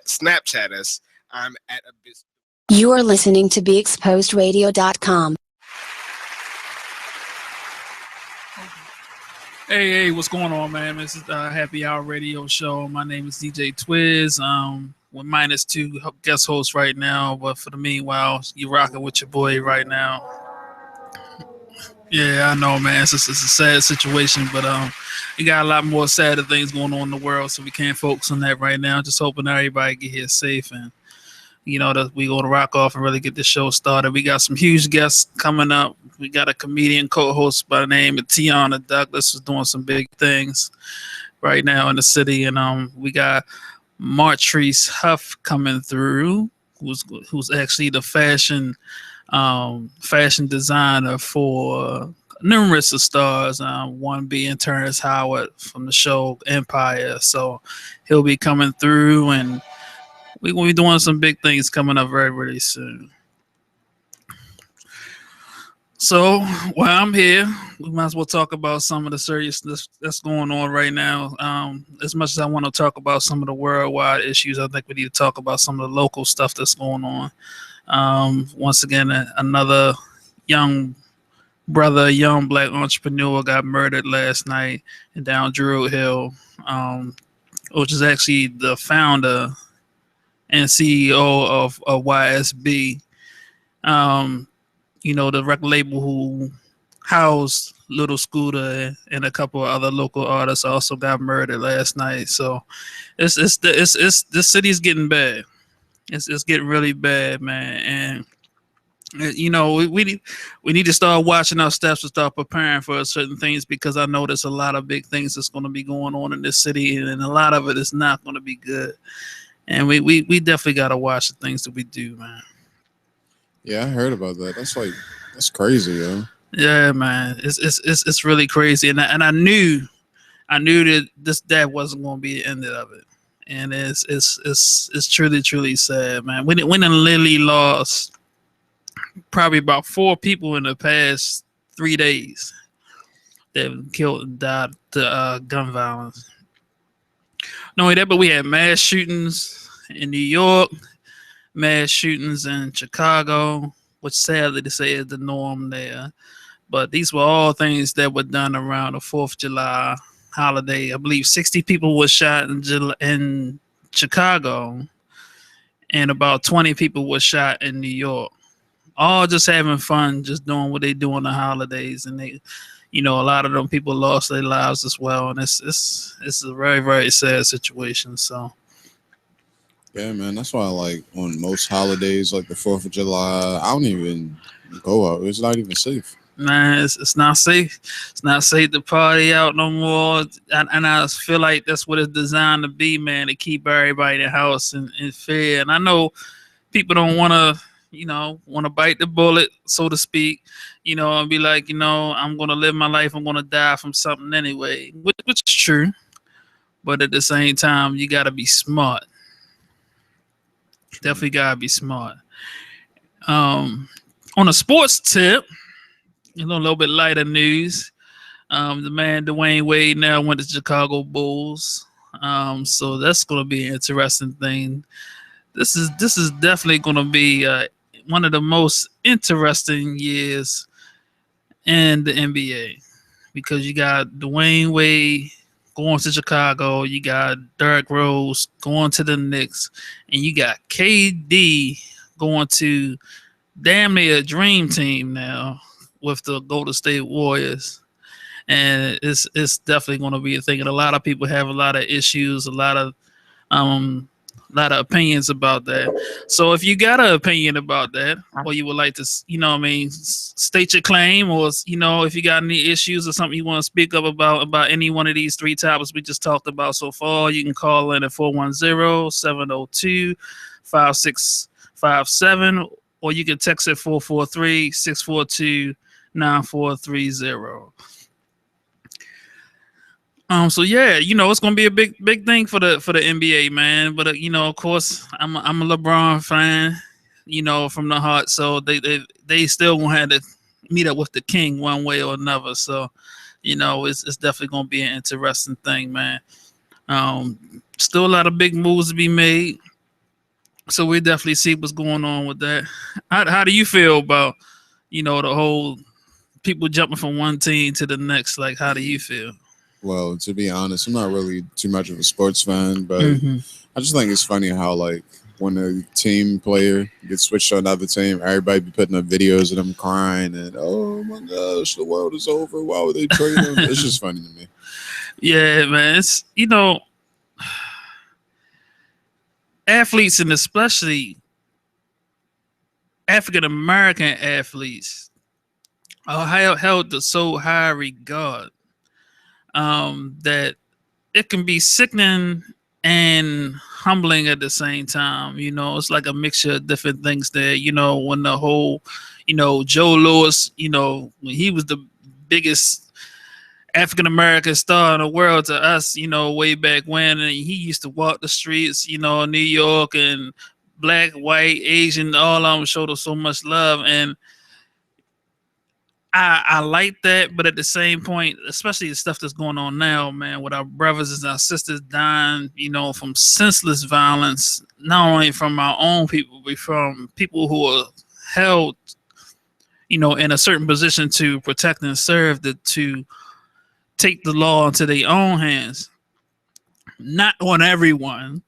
Snapchat us. I'm at Abyss. You are listening to BeExposedRadio.com. Hey, what's going on, man? This is the Happy Hour Radio Show. My name is DJ Twizz. With minus two guest hosts right now, but for the meanwhile, you rocking with your boy right now. Yeah, I know, man. It's a sad situation, but you got a lot more sadder things going on in the world, so we can't focus on that right now. Just hoping everybody get here safe, and that we going to rock off and really get this show started. We got some huge guests coming up. We got a comedian co-host by the name of Tiana Douglas who's doing some big things right now in the city, and we got Martice Huff coming through, who's actually the fashion designer for numerous of stars, one being Terrence Howard from the show Empire. So he'll be coming through, and we're going to be doing some big things coming up very, very soon. So while I'm here, we might as well talk about some of the seriousness that's going on right now. As much as I want to talk about some of the worldwide issues, I think we need to talk about some of the local stuff that's going on. Once again, another young brother, young black entrepreneur got murdered last night in down Druid Hill, which is actually the founder and CEO of YSB. The record label who housed Little Scooter and a couple of other local artists also got murdered last night. So it's this city's getting bad. It's getting really bad, man. And we need to start watching our steps and start preparing for certain things, because I know there's a lot of big things that's going to be going on in this city, and a lot of it is not going to be good. And we definitely got to watch the things that we do, man. Yeah, I heard about that. That's crazy, yo. Yeah, man, it's really crazy, and I knew that that wasn't going to be the end of it, and it's truly sad, man. We done literally lost probably about 4 people in the past 3 days that have killed and died to gun violence. Not only that, but we had mass shootings in New York, mass shootings in Chicago, which sadly to say is the norm there. But these were all things that were done around the 4th of July holiday. I believe 60 people were shot in Chicago, and about 20 people were shot in New York. All just having fun, just doing what they do on the holidays. And they, a lot of them people lost their lives as well. And it's a very, very sad situation. So. Yeah, man, that's why on most holidays, like the 4th of July, I don't even go out. It's not even safe. Man, it's not safe. It's not safe to party out no more. And I feel like that's what it's designed to be, man, to keep everybody in the house in fear. And I know people don't want to bite the bullet, so to speak, and be like, I'm going to live my life. I'm going to die from something anyway, which is true. But at the same time, you got to be smart. Definitely gotta be smart. On a sports tip, a little bit lighter news. The man Dwayne Wade now went to Chicago Bulls. So that's gonna be an interesting thing. This is definitely gonna be one of the most interesting years in the NBA, because you got Dwayne Wade going to Chicago, you got Derrick Rose going to the Knicks, and you got KD going to damn near a dream team now with the Golden State Warriors. And it's definitely going to be a thing. And a lot of people have a lot of issues, a lot of opinions about that. So if you got an opinion about that, or you would like to, state your claim, or, if you got any issues or something you want to speak up about any one of these 3 topics we just talked about so far, you can call in at 410-702-5657, or you can text at 443-642-9430. So yeah, it's gonna be a big thing for the NBA, man. But of course, I'm a LeBron fan, from the heart. So they still gonna have to meet up with the king one way or another. So, it's definitely gonna be an interesting thing, man. Still a lot of big moves to be made. So we definitely see what's going on with that. How do you feel about the whole people jumping from one team to the next? Like, how do you feel? Well, to be honest, I'm not really too much of a sports fan, but Mm-hmm. I just think it's funny how like when a team player gets switched to another team, everybody be putting up videos of them crying and oh my gosh, the world is over. Why would they trade him? It's just funny to me. Yeah, man. It's athletes, and especially African American athletes, are held to so high regard that it can be sickening and humbling at the same time. It's like a mixture of different things there. When the whole, Joe Louis, when he was the biggest African American star in the world to us, way back when, and he used to walk the streets, in New York, and black, white, Asian, all of them showed us so much love. And I like that, but at the same point, especially the stuff that's going on now, man, with our brothers and our sisters dying, from senseless violence, not only from our own people, but from people who are held, in a certain position to protect and serve, to take the law into their own hands. Not on everyone,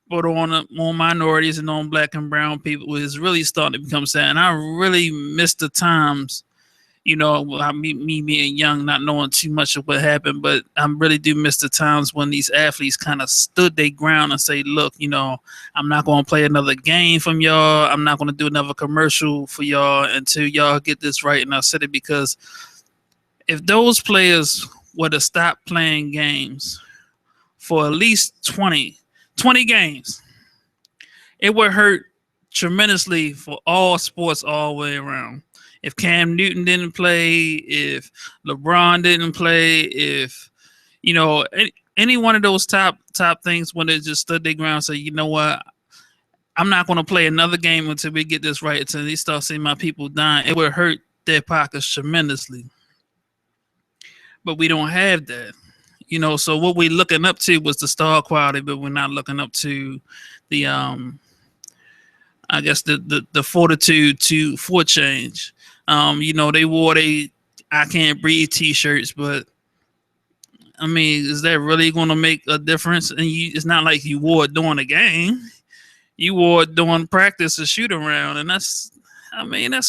but on minorities and on black and brown people is really starting to become sad. And I really miss the times. Me being young, not knowing too much of what happened, but I really do miss the times when these athletes kind of stood their ground and say, look, I'm not going to play another game from y'all. I'm not going to do another commercial for y'all until y'all get this right in our city. Because if those players were to stop playing games for at least 20 games, it would hurt tremendously for all sports all the way around. If Cam Newton didn't play, if LeBron didn't play, if any one of those top things, when they just stood their ground and say, you know what, I'm not going to play another game until we get this right, until they start seeing my people dying, it would hurt their pockets tremendously. But we don't have that. So what we're looking up to was the star quality, but we're not looking up to the I guess the fortitude for change. They wore I can't breathe t-shirts, but I mean, is that really going to make a difference? And it's not like you wore it during a game. You wore it during practice or shoot around, and that's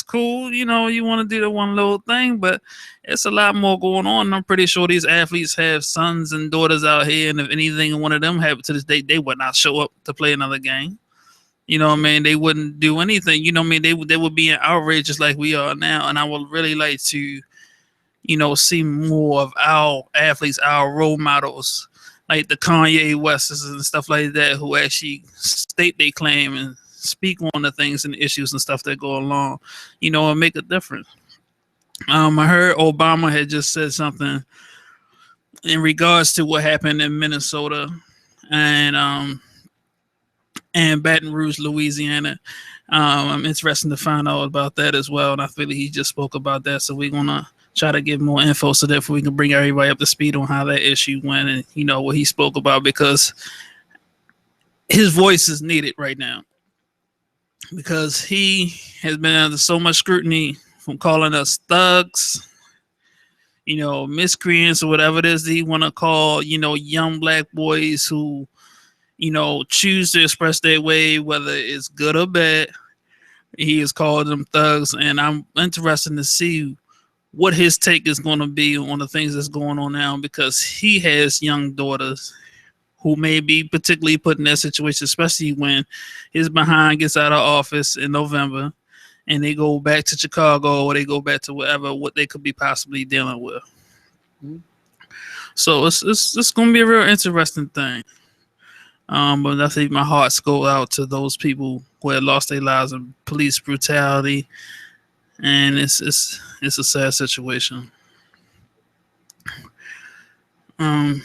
cool. You want to do the one little thing, but it's a lot more going on. And I'm pretty sure these athletes have sons and daughters out here, and if anything one of them happened to this day, they would not show up to play another game. They wouldn't do anything. They would be in outrage just like we are now. And I would really like to, see more of our athletes, our role models, like the Kanye Wests and stuff like that, who actually state their claim and speak on the things and issues and stuff that go along, and make a difference. I heard Obama had just said something in regards to what happened in Minnesota and Baton Rouge, Louisiana. I'm interested to find out about that as well. And I feel like he just spoke about that. So we're going to try to get more info so that we can bring everybody up to speed on how that issue went and, what he spoke about, because his voice is needed right now, because he has been under so much scrutiny from calling us thugs, miscreants, or whatever it is that he want to call, young black boys who, choose to express their way, whether it's good or bad. He has called them thugs, and I'm interested to see what his take is going to be on the things that's going on now, because he has young daughters who may be particularly put in that situation, especially when his behind gets out of office in November and they go back to Chicago or they go back to wherever, what they could be possibly dealing with. Mm-hmm. So it's going to be a real interesting thing. But I think my hearts go out to those people who had lost their lives in police brutality, and it's a sad situation. I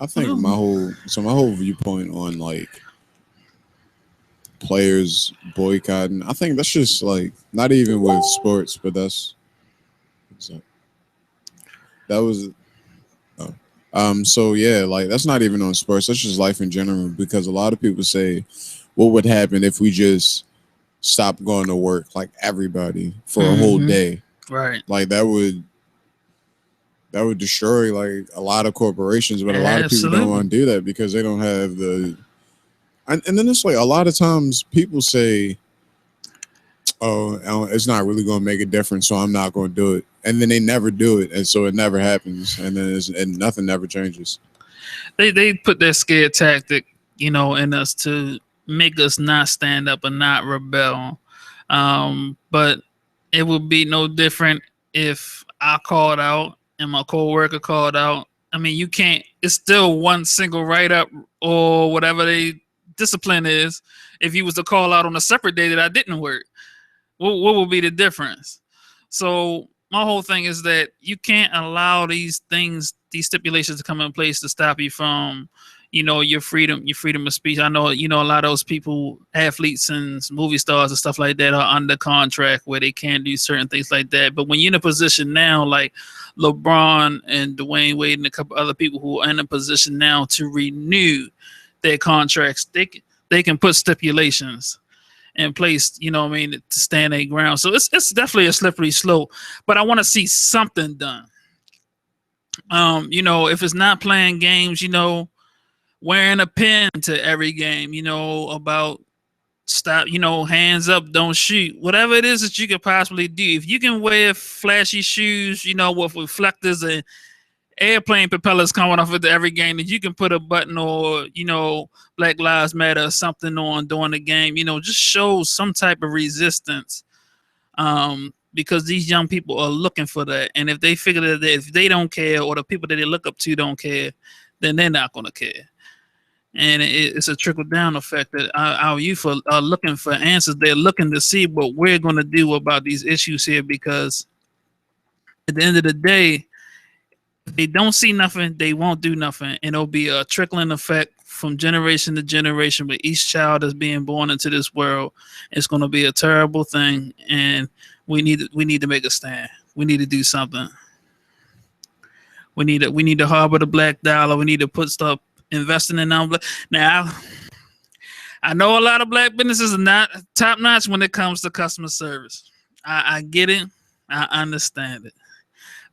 think my whole viewpoint on like players boycotting, I think that's just like not even with sports, but So yeah, like that's not even on sports. That's just life in general. Because a lot of people say, what would happen if we just stopped going to work, like everybody, for a whole day? Right. Like that would destroy like a lot of corporations, but a lot of people don't want to do that because they don't have the. And then it's like a lot of times people say, "Oh, it's not really going to make a difference, so I'm not going to do it," and then they never do it, and so it never happens, and then and nothing never changes. They put that scare tactic, in us to make us not stand up and not rebel. But it would be no different if I called out and my coworker called out. I mean, you can't. It's still one single write-up or whatever the discipline is. If you was to call out on a separate day that I didn't work, what would be the difference? So my whole thing is that you can't allow these stipulations to come in place to stop you from, your freedom of speech. I know, a lot of those people, athletes and movie stars and stuff like that, are under contract where they can't do certain things like that. But when you're in a position now, like LeBron and Dwayne Wade and a couple other people who are in a position now to renew their contracts, they can put stipulations in place, to stand their ground. So it's definitely a slippery slope, but I want to see something done. If it's not playing games, wearing a pin to every game, about stop, hands up, don't shoot, whatever it is that you could possibly do. If you can wear flashy shoes, with reflectors and airplane propellers coming off at every game, that you can put a button or, Black Lives Matter or something on during the game, just show some type of resistance. Because these young people are looking for that. And if they figure that if they don't care, or the people that they look up to don't care, then they're not going to care. And it's a trickle down effect that our youth are looking for answers. They're looking to see what we're going to do about these issues here, because at the end of the day, if they don't see nothing, they won't do nothing. And it'll be a trickling effect from generation to generation. But each child that's being born into this world, it's going to be a terrible thing. And we need to make a stand. We need to do something. We need to harbor the black dollar. We need to start investing in our. Now, I know a lot of black businesses are not top notch when it comes to customer service. I get it. I understand it.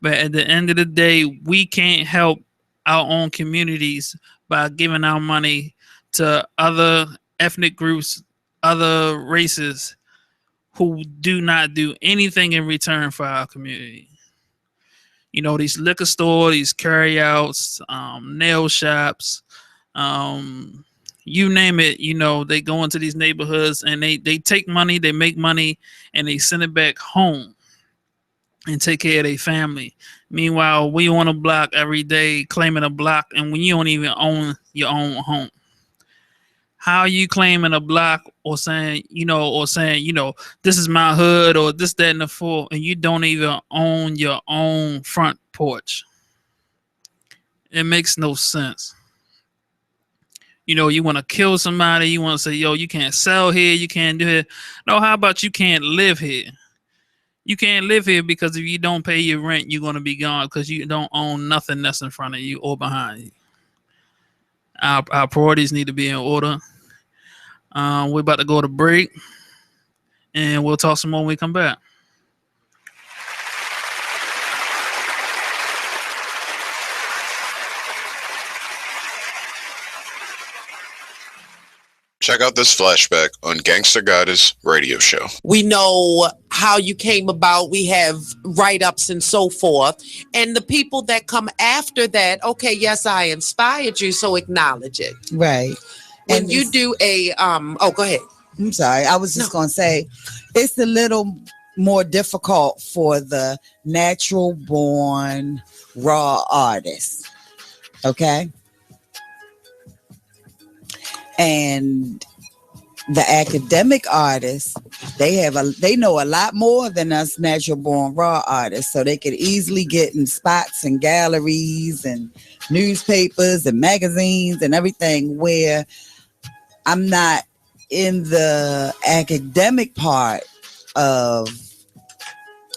But at the end of the day, we can't help our own communities by giving our money to other ethnic groups, other races who do not do anything in return for our community. These liquor stores, these carryouts, nail shops, you name it, they go into these neighborhoods and they take money, they make money, and they send it back home and take care of their family. Meanwhile, we on a block every day claiming a block, and when you don't even own your own home. How are you claiming a block or saying, this is my hood or this, that, and the fourth, and you don't even own your own front porch? It makes no sense. You want to kill somebody, you want to say, you can't sell here, you can't do it. No, how about you can't live here? You can't live here because if you don't pay your rent, you're going to be gone because you don't own nothing that's in front of you or behind you. Our priorities need to be in order. We're about to go to break, and we'll talk some more when we come back. Check out this flashback on Gangster Goddess radio show. We know how you came about. We have write-ups and so forth. And the people that come after that, okay, yes, I inspired you, so acknowledge it. Right. When you do a, go ahead. I'm sorry. I was just going to say, it's a little more difficult for the natural born raw artist. Okay. And the academic artists, they know a lot more than us natural born raw artists, so they could easily get in spots and galleries and newspapers and magazines and everything, where I'm not in the academic part of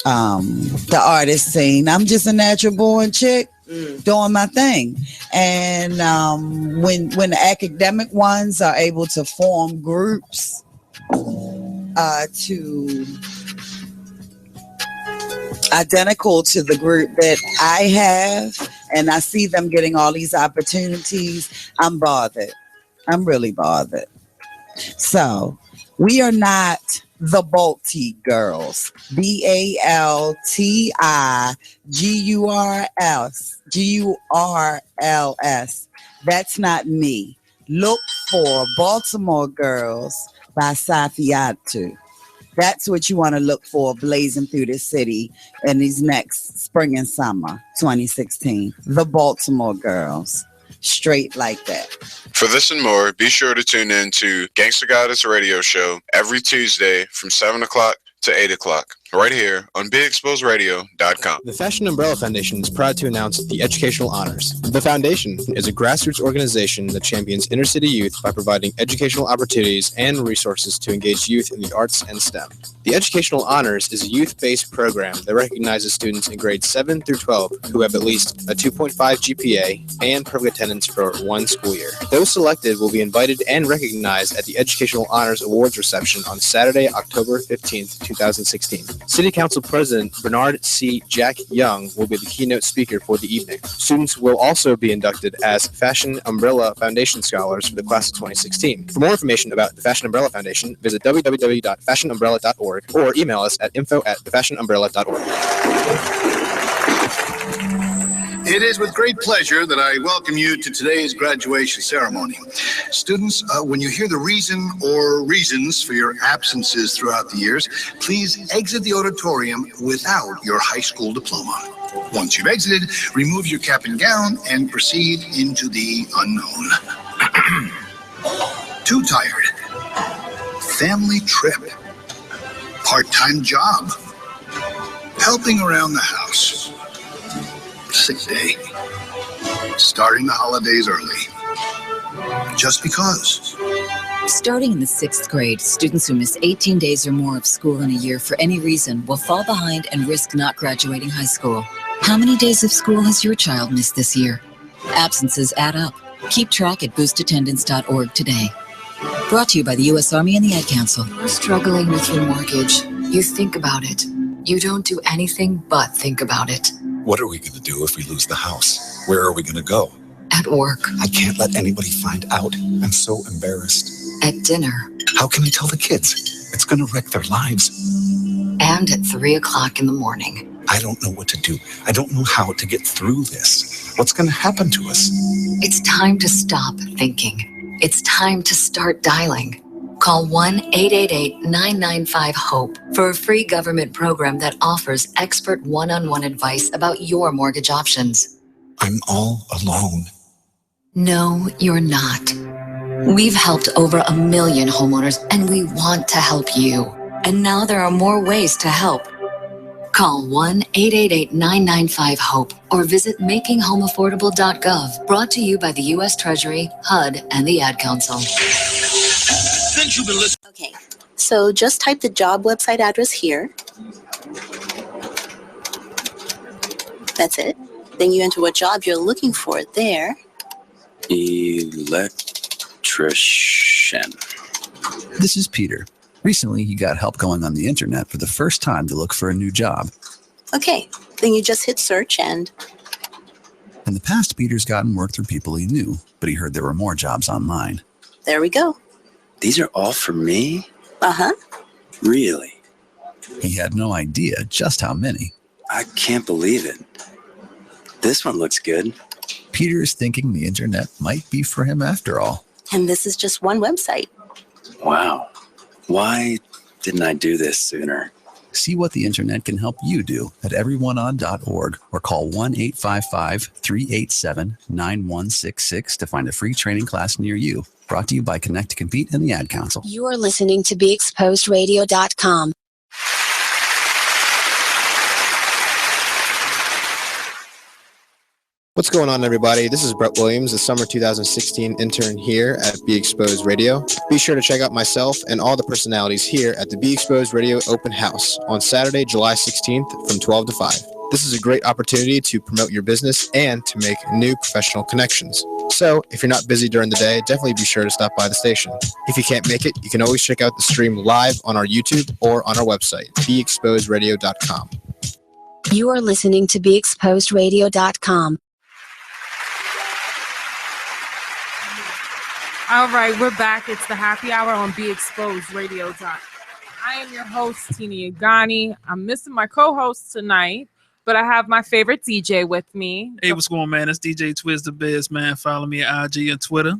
the artist scene. I'm just a natural born chick doing my thing. And when the academic ones are able to form groups to identical to the group that I have, and I see them getting all these opportunities, I'm bothered. I'm really bothered. So we are not the Balti girls. BALTIGURLS. That's not me. Look for Baltimore Girls by Safiatu. That's what you want to look for blazing through the city in these next spring and summer 2016. The Baltimore Girls. Straight like that. For this and more, be sure to tune in to Gangsta Goddess Radio Show every Tuesday from 7 o'clock to 8 o'clock, right here on BeExposedRadio.com. The Fashion Umbrella Foundation is proud to announce the Educational Honors. The Foundation is a grassroots organization that champions inner-city youth by providing educational opportunities and resources to engage youth in the arts and STEM. The Educational Honors is a youth-based program that recognizes students in grades 7 through 12 who have at least a 2.5 GPA and perfect attendance for one school year. Those selected will be invited and recognized at the Educational Honors Awards reception on Saturday, October 15th, 2016. City Council President Bernard C. Jack Young will be the keynote speaker for the evening. Students will also be inducted as Fashion Umbrella Foundation Scholars for the class of 2016. For more information about the Fashion Umbrella Foundation, visit www.fashionumbrella.org or email us at info@thefashionumbrella.org. It is with great pleasure that I welcome you to today's graduation ceremony. Students, when you hear the reason or reasons for your absences throughout the years, please exit the auditorium without your high school diploma. Once you've exited, remove your cap and gown and proceed into the unknown. Too tired. Family trip. Part-time job. Helping around the house. Sick day. Starting the holidays early. Just because. Starting in the 6th grade, students who miss 18 days or more of school in a year for any reason will fall behind and risk not graduating high school. How many days of school has your child missed this year? Absences add up. Keep track at boostattendance.org today. Brought to you by the U.S. Army and the Ad Council. You're struggling with your mortgage. You think about it. You don't do anything but think about it. What are we going to do if we lose the house? Where are we going to go? At work. I can't let anybody find out. I'm so embarrassed. At dinner. How can I tell the kids? It's going to wreck their lives. And at 3 o'clock in the morning. I don't know what to do. I don't know how to get through this. What's going to happen to us? It's time to stop thinking. It's time to start dialing. Call 1-888-995-HOPE for a free government program that offers expert one-on-one advice about your mortgage options. I'm all alone. No, you're not. We've helped over 1 million homeowners, and we want to help you. And now there are more ways to help. Call 1-888-995-HOPE or visit makinghomeaffordable.gov. Brought to you by the U.S. Treasury, HUD, and the Ad Council. Okay, so just type the job website address here. That's it. Then you enter what job you're looking for there. Electrician. This is Peter. Recently, he got help going on the internet for the first time to look for a new job. Okay, then you just hit search and... In the past, Peter's gotten work through people he knew, but he heard there were more jobs online. There we go. These are all for me? Uh-huh. Really? He had no idea just how many. I can't believe it. This one looks good. Peter is thinking the internet might be for him after all. And this is just one website. Wow. Why didn't I do this sooner? See what the internet can help you do at everyoneon.org or call 1-855-387-9166 to find a free training class near you. Brought to you by Connect to Compete and the Ad Council. You are listening to BeExposedRadio.com. What's going on, everybody? This is Brett Williams, the summer 2016 intern here at Be Exposed Radio. Be sure to check out myself and all the personalities here at the Be Exposed Radio Open House on Saturday, July 16th from 12 to 5. This is a great opportunity to promote your business and to make new professional connections. So, if you're not busy during the day, definitely be sure to stop by the station. If you can't make it, you can always check out the stream live on our YouTube or on our website, beexposedradio.com. You are listening to beexposedradio.com. All right, we're back. It's the happy hour on Be Exposed Radio. I am your host, Tina Yeganeh. I'm missing my co-host tonight, but I have my favorite DJ with me. Hey, what's going on, man? It's DJ Twizz the Biz, man. Follow me at IG and Twitter.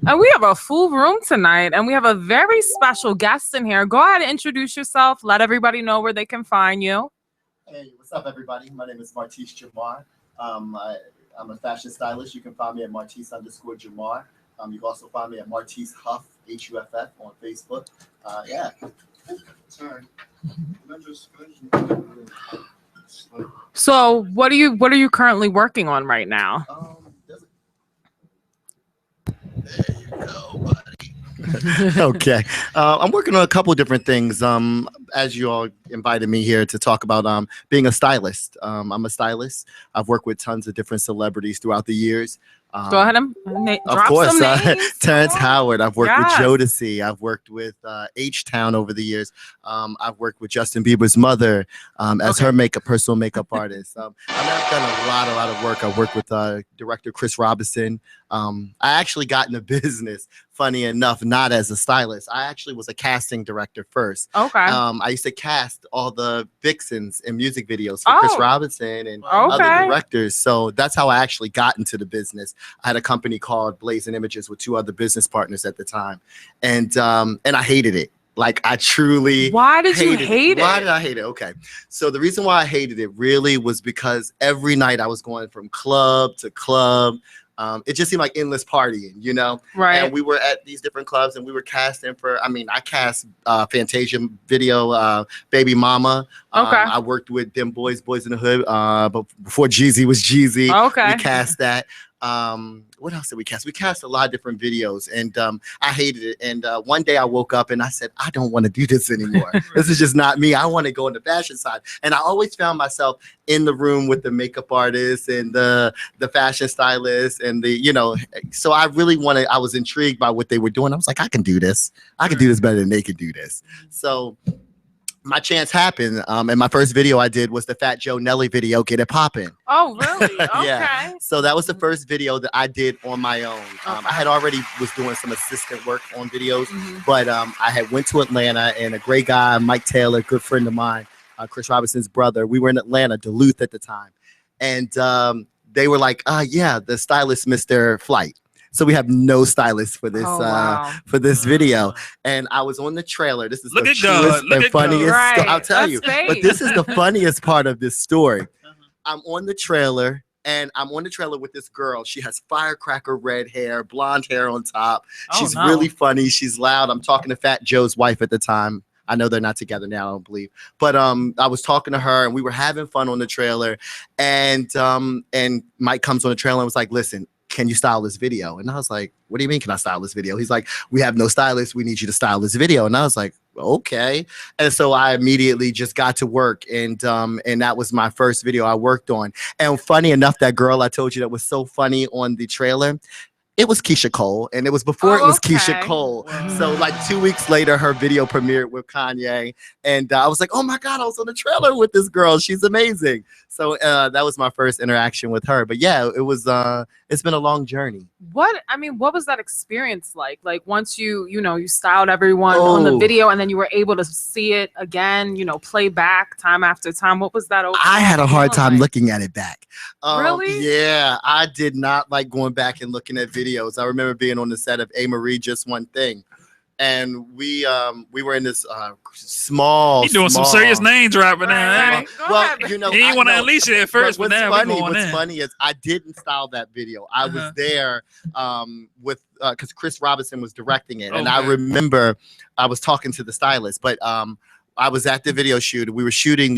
And we have a full room tonight, and we have a very special guest in here. Go ahead and introduce yourself. Let everybody know where they can find you. Hey, what's up, everybody? My name is Martice Jamar. I'm a fashion stylist. You can find me at Martice_Jamar. You can also find me at Martice Huff, Huff, on Facebook. Yeah. Sorry. So, what are you currently working on right now? Okay. I'm working on a couple of different things. As you all invited me here to talk about being a stylist. I'm a stylist. I've worked with tons of different celebrities throughout the years. Go ahead and of course, some names. Terrence Howard. I've worked with Jodeci. I've worked with H-Town over the years. I've worked with Justin Bieber's mother as her personal makeup artist. I've done a lot of work. I've worked with director Chris Robinson. I actually got into business, funny enough, not as a stylist. I actually was a casting director first. Okay. I used to cast all the vixens in music videos for Chris Robinson and other directors. So that's how I actually got into the business. I had a company called Blazing Images with 2 other business partners at the time, and I hated it. Like, I truly. Why did you hate it? Why did I hate it? Okay, so the reason why I hated it really was because every night I was going from club to club. It just seemed like endless partying, you know? Right. And we were at these different clubs and we were casting for, I cast Fantasia video, Baby Mama. Okay. I worked with them Boys in the Hood, but before Jeezy was Jeezy. Okay. We cast that. What else did we cast? We cast a lot of different videos, and I hated it. And one day I woke up and I said, I don't want to do this anymore. This is just not me. I want to go on the fashion side. And I always found myself in the room with the makeup artists and the fashion stylists and so I really I was intrigued by what they were doing. I was like, I can do this. I can do this better than they could do this. So my chance happened, and my first video I did was the Fat Joe Nelly video, Get It Poppin'. Oh, really? Okay. Yeah. So that was the first video that I did on my own. I had already was doing some assistant work on videos, but I had went to Atlanta, and a great guy, Mike Taylor, good friend of mine, Chris Robinson's brother. We were in Atlanta, Duluth at the time, and they were like, yeah, the stylist missed their flight. So we have no stylist for this video. And I was on the trailer. This is the truest and funniest story. I'll tell you. But this is the funniest part of this story. I'm on the trailer, and I'm on the trailer with this girl. She has firecracker red hair, blonde hair on top. She's really funny. She's loud. I'm talking to Fat Joe's wife at the time. I know they're not together now, I don't believe. But I was talking to her, and we were having fun on the trailer. And Mike comes on the trailer and was like, listen, can you style this video? And I was like, what do you mean, can I style this video? He's like, we have no stylist. We need you to style this video. And I was like, okay. And so I immediately just got to work. And that was my first video I worked on. And funny enough, that girl I told you that was so funny on the trailer, it was Keisha Cole, and it was before it was Keisha Cole. Wow. So like 2 weeks later, her video premiered with Kanye, and I was like, oh my God, I was on the trailer with this girl. She's amazing. So that was my first interaction with her. But yeah, it was. It's been a long journey. What was that experience like? Like once you styled everyone on the video, and then you were able to see it again, play back time after time. What was that? I had a hard time looking at it back. Really? Yeah, I did not like going back and looking at videos. I remember being on the set of A. Marie, Just One Thing. And we were in this small. He's doing some serious name dropping now. Right. Well, he didn't want to unleash it at first, but now what's funny is I didn't style that video. I was there with because Chris Robinson was directing it, and I remember I was talking to the stylist, but I was at the video shoot. We were shooting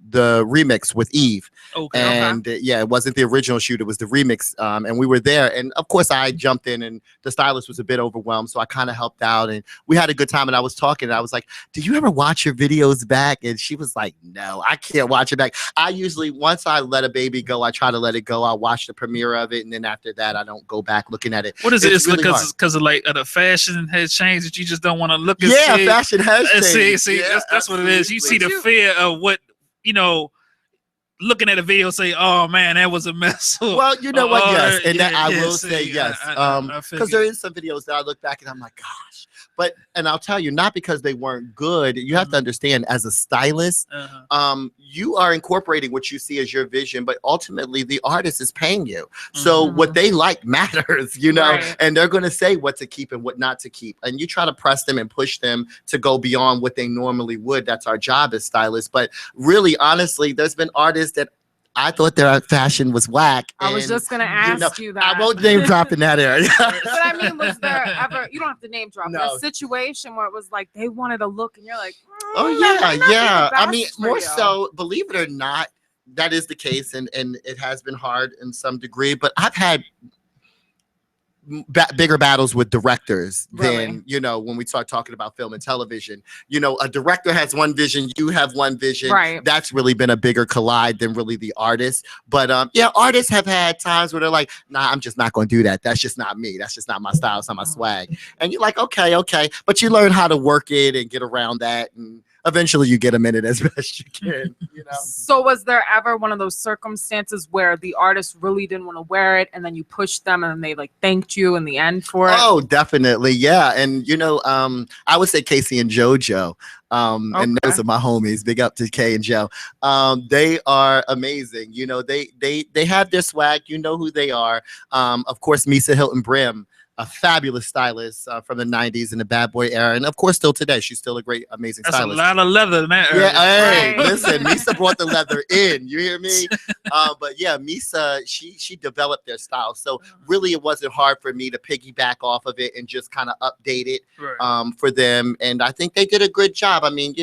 the remix with Eve. Okay. And yeah, it wasn't the original shoot, it was the remix. And we were there, and of course I jumped in, and the stylist was a bit overwhelmed, so I kind of helped out, and we had a good time. And I was talking, and I was like, do you ever watch your videos back? And she was like, no, I can't watch it back. I usually, once I let a baby go, I try to let it go. I'll watch the premiere of it, and then after that I don't go back looking at it. What is It's it? really hard. Because of like the fashion has changed that you just don't want to look at. Yeah, fashion has changed. See, Yeah, that's what it is. You see the fear of what, looking at a video, say, "Oh man, that was a mess." Well, you know what? Yes, and yeah, I will see, say yes, because there is some videos that I look back and I'm like, gosh. But and I'll tell you, not because they weren't good. You have to understand, as a stylist, you are incorporating what you see as your vision, but ultimately the artist is paying you. So what they like matters, Right. and they're going to say what to keep and what not to keep. And you try to press them and push them to go beyond what they normally would. That's our job as stylists. But really, honestly, there's been artists that I thought their fashion was whack. I was just gonna ask you that. I won't name drop in that area. But I mean, was there ever, you don't have to name drop, No. a situation where it was like they wanted a look and you're like, Oh that might yeah. be the I mean, best for more you. so, believe it or not, that is the case, and it has been hard in some degree. But I've had bigger battles with directors than when we start talking about film and television. A director has one vision, you have one vision. Right. That's really been a bigger collide than really the artist. But artists have had times where they're like, nah, I'm just not going to do that. That's just not me. That's just not my style. It's not my swag. And you're like, okay. But you learn how to work it and get around that, and eventually you get them in it as best you can. So was there ever one of those circumstances where the artist really didn't want to wear it and then you pushed them and then they like thanked you in the end for it? Oh, definitely. Yeah. And I would say Casey and JoJo. And those are my homies. Big up to Kay and Joe. They are amazing. They have their swag. You know who they are. Of course, Misa Hilton Brim, a fabulous stylist from the 90s and the Bad Boy era. And of course, still today, she's still a great, amazing That's stylist. a lot of leather in that Yeah, area. hey, listen, Misa brought the leather in. You hear me? But yeah, Misa, she developed their style. So really, it wasn't hard for me to piggyback off of it and just kind of update it for them. And I think they did a good job. I mean,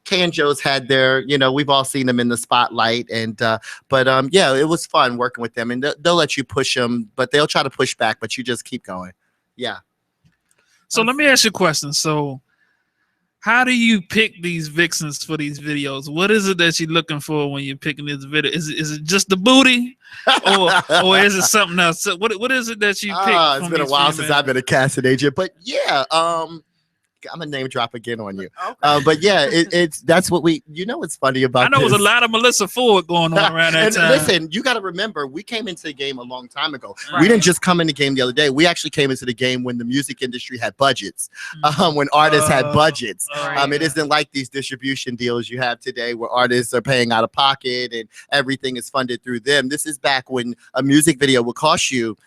Kay and Joe's had their, we've all seen them in the spotlight. And but it was fun working with them. And they'll let you push them, but they'll try to push back, but you just keep going. Yeah. So let me ask you a question. So how do you pick these vixens for these videos? What is it that you're looking for when you're picking this video? Is it just the booty, or is it something else? So what is it that you pick? It's been a while since I've been a casting agent, but yeah, I'm a name drop again on you. But yeah, that's what we. It's funny about. I know this. it was a lot of Melissa Ford going on around that and time. listen, you got to remember, we came into the game a long time ago. We didn't just come in the game the other day. We actually came into the game when the music industry had budgets, when artists had budgets. It isn't like these distribution deals you have today where artists are paying out of pocket and everything is funded through them. This is back when a music video would cost you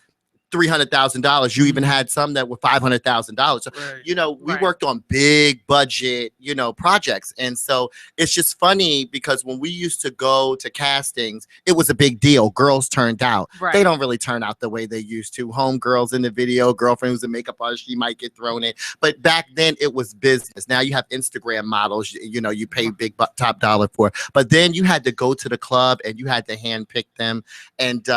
$300,000. You even had some that were $500,000. So, we worked on big budget, projects. And so it's just funny because when we used to go to castings, it was a big deal. Girls turned out. They don't really turn out the way they used to. Homegirls in the video, girlfriend who's a makeup artist, she might get thrown in. But back then it was business. Now you have Instagram models, you pay big top dollar for. But then you had to go to the club and you had to handpick them. And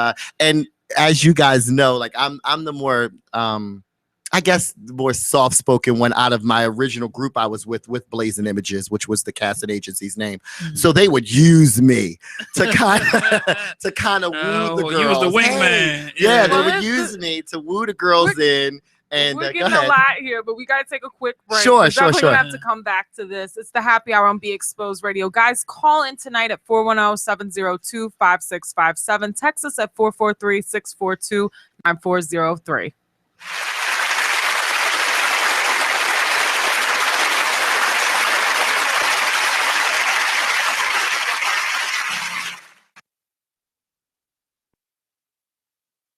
as you guys know, like I'm the more I guess the more soft-spoken one out of my original group I was with Blazing Images, which was the casting agency's name. So they would use me to kind of woo the girls. You was the wingman. Yeah, they would use me to woo the girls in. And we're go getting ahead. a lot here, but we got to take a quick break. Sure. Gonna have to come back to this. It's the Happy Hour on Be Exposed Radio. Guys, call in tonight at 410-702-5657. Text us at 443-642-9403.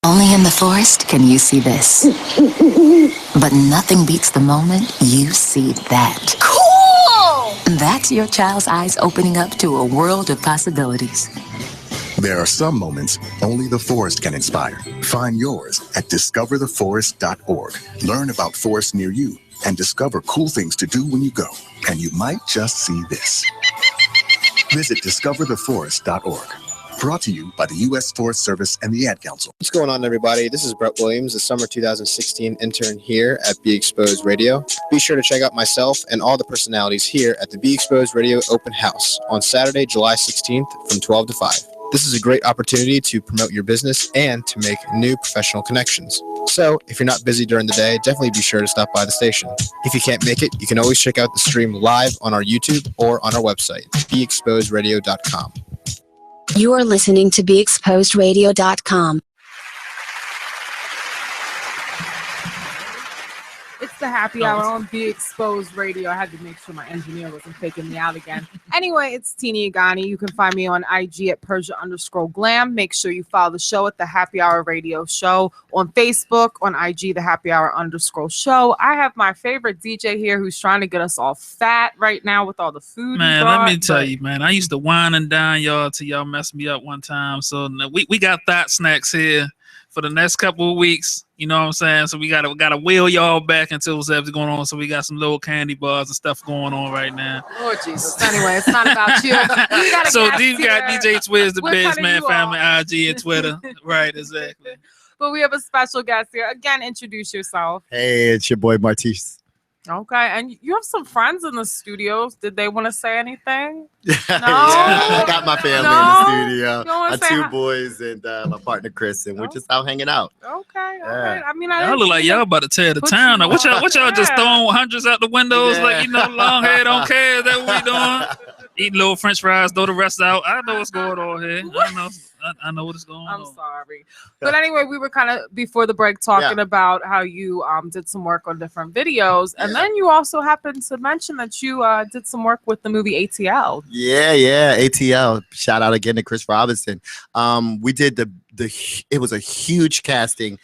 Only in the forest can you see this. But nothing beats the moment you see that. Cool! That's your child's eyes opening up to a world of possibilities. There are some moments only the forest can inspire. Find yours at discovertheforest.org. Learn about forests near you and discover cool things to do when you go. And you might just see this. Visit discovertheforest.org. Brought to you by the U.S. Forest Service and the Ad Council. What's going on, everybody? This is Brett Williams, the summer 2016 intern here at Be Exposed Radio. Be sure to check out myself and all the personalities here at the Be Exposed Radio Open House on Saturday, July 16th from 12 to 5. This is a great opportunity to promote your business and to make new professional connections. So, if you're not busy during the day, definitely be sure to stop by the station. If you can't make it, you can always check out the stream live on our YouTube or on our website, beexposedradio.com. You are listening to BeExposedRadio.com. It's the happy hour on Be Exposed Radio. I had to make sure my engineer wasn't faking me out again. Anyway, it's Tina Yeganeh. You can find me on IG at Persia_glam. Make sure you follow the show at the Happy Hour Radio Show. On Facebook, on IG, the Happy Hour _show. I have my favorite DJ here who's trying to get us all fat right now with all the food. Man, let me tell you, man. I used to wine and dine y'all till y'all messed me up one time. So we got thought snacks here for the next couple of weeks. You know what I'm saying? So we gotta wheel y'all back until what's going on. So we got some little candy bars and stuff going on right now. Lord Jesus. Anyway, it's not about you. So you got DJ Twizz, the Biz Man Family, IG and Twitter. Right, exactly. But we have a special guest here. Again, introduce yourself. Hey, it's your boy Martice. Okay, and you have some friends in the studio. Did they want to say anything? No? Yeah, I got my family in the studio. My two hi? boys and my partner Chris, and we're just out hanging out. Okay, Yeah. all right. I mean, Y'all look like y'all about to tear the town. Now, what y'all just throwing hundreds out the windows like, long hair don't care? Is that what we doing? Eating little French fries, throw the rest out. I know what's going on here. I know what's going on. I'm sorry. But anyway, we were kind of before the break talking about how you did some work on different videos. And then you also happened to mention that you did some work with the movie ATL. Yeah, ATL. Shout out again to Chris Robinson. We did it was a huge casting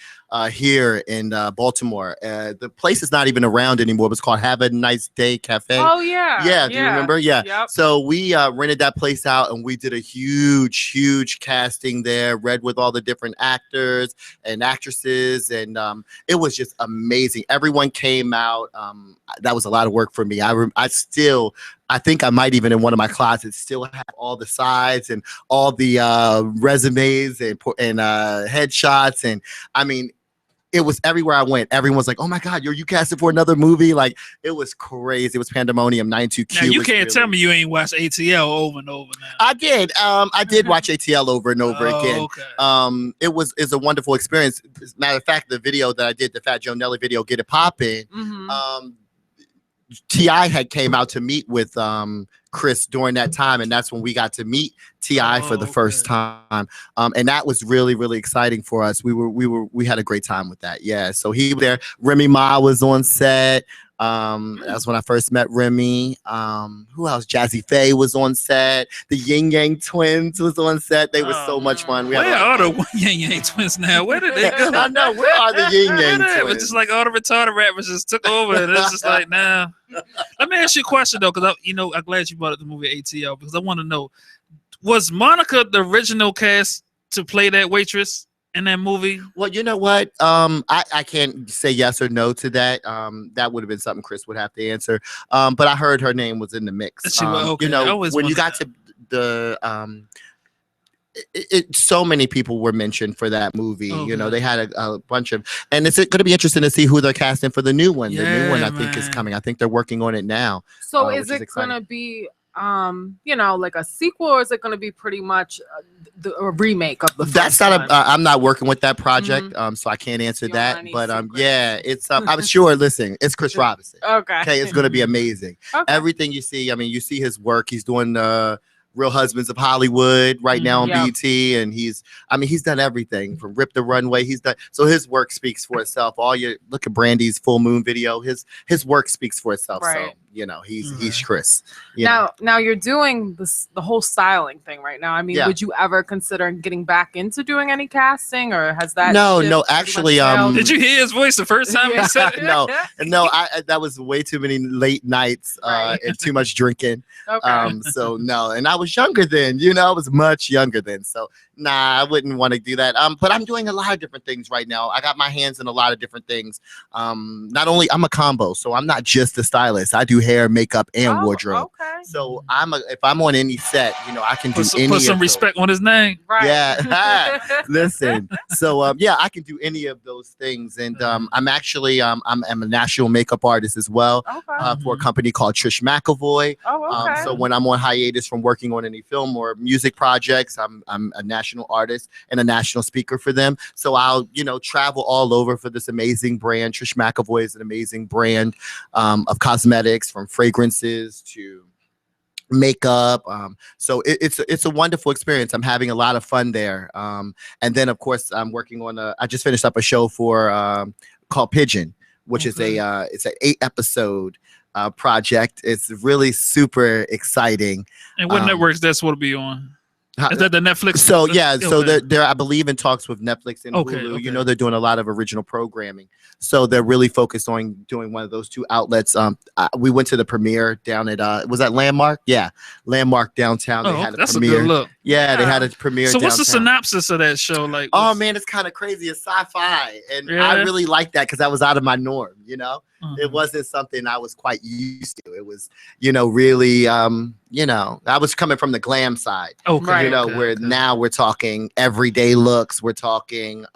here in Baltimore. The place is not even around anymore. It was called Have a Nice Day Cafe. Oh, yeah. Yeah, do you remember? Yeah. Yep. So we rented that place out and we did a huge casting there, read with all the different actors and actresses. And it was just amazing. Everyone came out. That was a lot of work for me. I think I might even in one of my closets still have all the sides and all the resumes and headshots. And I mean, it was everywhere I went. Everyone was like, "Oh my God, you casted for another movie!" Like it was crazy. It was pandemonium. 92Q. Now you can't tell me you ain't watched ATL over and over. Now I did. I did watch ATL over and over again. Okay. It's a wonderful experience. As a matter of fact, the video that I did, the Fat Joe Nelly video, "Get It Poppin'." T.I. had came out to meet with Chris during that time, and that's when we got to meet T.I. for the first time. And that was really exciting for us. We had a great time with that. Yeah. So he was there. Remy Ma was on set. That's when I first met Remy. Who else? Jazzy Faye was on set. The Yin Yang Twins was on set. They were so much fun. Where are the Yin Yang Twins now? Where did they go? I know. Where are the Yin Yang It was Twins? just like all the retarded rappers just took over, and it's just like now. Let me ask you a question though, because I'm glad you brought up the movie ATL because I want to know: was Monica the original cast to play that waitress in that movie? Well, you know what? I can't say yes or no to that. That would have been something Chris would have to answer. But I heard her name was in the mix. Okay. When you got to the so many people were mentioned for that movie. Okay. You know, they had a bunch of, and it's going to be interesting to see who they're casting for the new one. The new one I think is coming. I think they're working on it now. So is it going to be like a sequel, or is it going to be pretty much a remake of the That's first not one? I'm not working with that project, so I can't answer that. But yeah, it's I'm sure. Listen, it's Chris Robinson. Okay, it's going to be amazing. Everything you see, I mean, you see his work. He's doing Real Husbands of Hollywood right now on BET, and he's done everything from Rip the Runway. He's done, so his work speaks for itself. Look at Brandy's Full Moon video. His work speaks for itself. Right. So he's Chris. Now you're doing the whole styling thing right now. I mean, would you ever consider getting back into doing any casting, or has that? No, actually, did you hear his voice the first time he said it? no, that was way too many late nights and too much drinking. So no, and I was younger then. I was much younger then. So nah, I wouldn't want to do that. But I'm doing a lot of different things right now. I got my hands in a lot of different things. Not only I'm a combo, so I'm not just a stylist. I do hair, makeup, and Oh, wardrobe. okay. So if I'm on any set, I can do any. Put some of respect on his name. Right. Yeah. Listen. So yeah, I can do any of those things, and I'm actually I'm a national makeup artist as well for a company called Trish McAvoy. Oh, okay. So when I'm on hiatus from working on any film or music projects, I'm a national artist and a national speaker for them. So I'll travel all over for this amazing brand. Trish McAvoy is an amazing brand of cosmetics, from fragrances to makeup. So it's a wonderful experience. I'm having a lot of fun there. And then of course I'm working on I just finished up a show for called Pigeon, which is it's an 8-episode project. It's really super exciting. And what networks that's what to be on? Is that the Netflix? So yeah, Okay. so they're I believe in talks with Netflix and Hulu. They're doing a lot of original programming. So they're really focused on doing one of those two outlets. We went to the premiere down at was that Landmark? Yeah, Landmark downtown. They had a that's premiere. a good look. Yeah, they had a premiere. So what's the downtown. synopsis of that show? Like, Oh man, it's kind of crazy. It's sci-fi, and I really like that because I was out of my norm. It wasn't something I was quite used to. It was, really, I was coming from the glam side. Okay. Where now we're talking everyday looks. We're talking,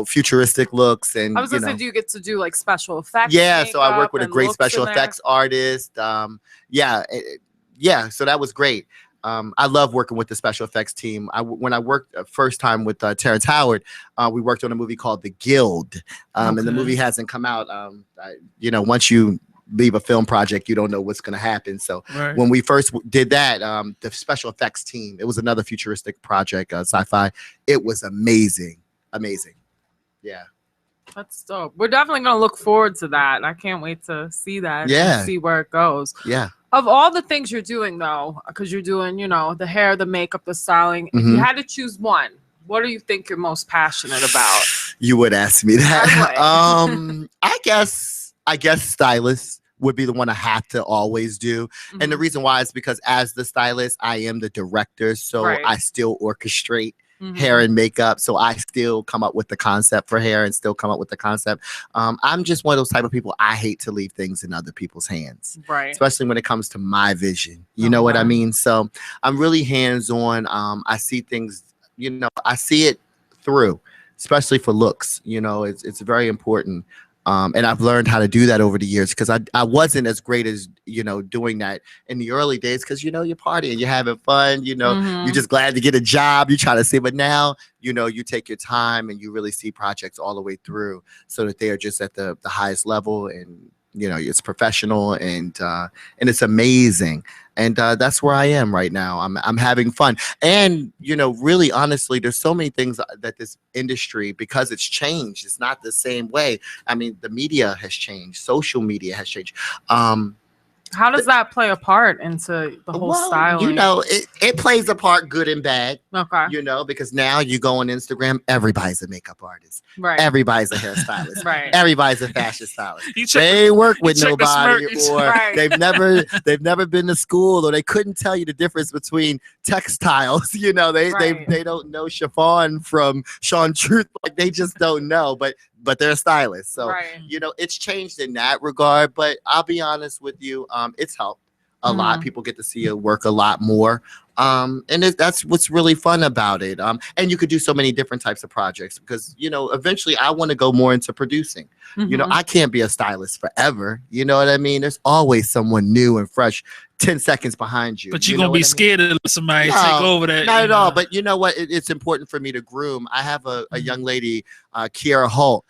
futuristic looks, and I was gonna say, do you get to do like special effects? Yeah, so I work with a makeup, great and special looks in there? effects artist. Yeah, so that was great. I love working with the special effects team. When I worked first time with Terrence Howard, we worked on a movie called The Guild, and the movie hasn't come out. Once you leave a film project, you don't know what's going to happen. So when we first did that, the special effects team, it was another futuristic project, sci-fi. It was amazing. Yeah. That's dope. We're definitely gonna look forward to that. I can't wait to see that. Yeah. And see where it goes. Yeah. Of all the things you're doing, though, because you're doing, the hair, the makeup, the styling. If you had to choose one, what do you think you're most passionate about? You would ask me that. I guess stylist would be the one I have to always do. And the reason why is because as the stylist, I am the director, so I still orchestrate hair and makeup. So I still come up with the concept for hair and still come up with the concept. I'm just one of those type of people. I hate to leave things in other people's hands, especially when it comes to my vision. You know what I mean? So I'm really hands-on. I see things, I see it through, especially for looks. It's very important. And I've learned how to do that over the years because I wasn't as great as, doing that in the early days because, you're partying, you're having fun, you're just glad to get a job, you try to see. But now, you take your time and you really see projects all the way through so that they are just at the highest level and, it's professional and it's amazing. And that's where I am right now. I'm having fun. And, really, honestly, there's so many things that this industry, because it's changed, it's not the same way. I mean, the media has changed. Social media has changed. How does that play a part into the whole styling? It plays a part, good and bad. Okay. Because now you go on Instagram, everybody's a makeup artist. Right. Everybody's a hairstylist. Right. Everybody's a fashion stylist. They ain't work with nobody, or they've never been to school, or they couldn't tell you the difference between textiles. They don't know chiffon from Sean Truth. Like they just don't know. But they're a stylist. So, it's changed in that regard. But I'll be honest with you, it's helped a lot. People get to see your work a lot more. And that's what's really fun about it. And you could do so many different types of projects because, eventually I want to go more into producing. I can't be a stylist forever. You know what I mean? There's always someone new and fresh 10 seconds behind you. But you're going to be scared to let somebody take over that. Not at all. But you know what? It's important for me to groom. I have a young lady, Kiara Holt,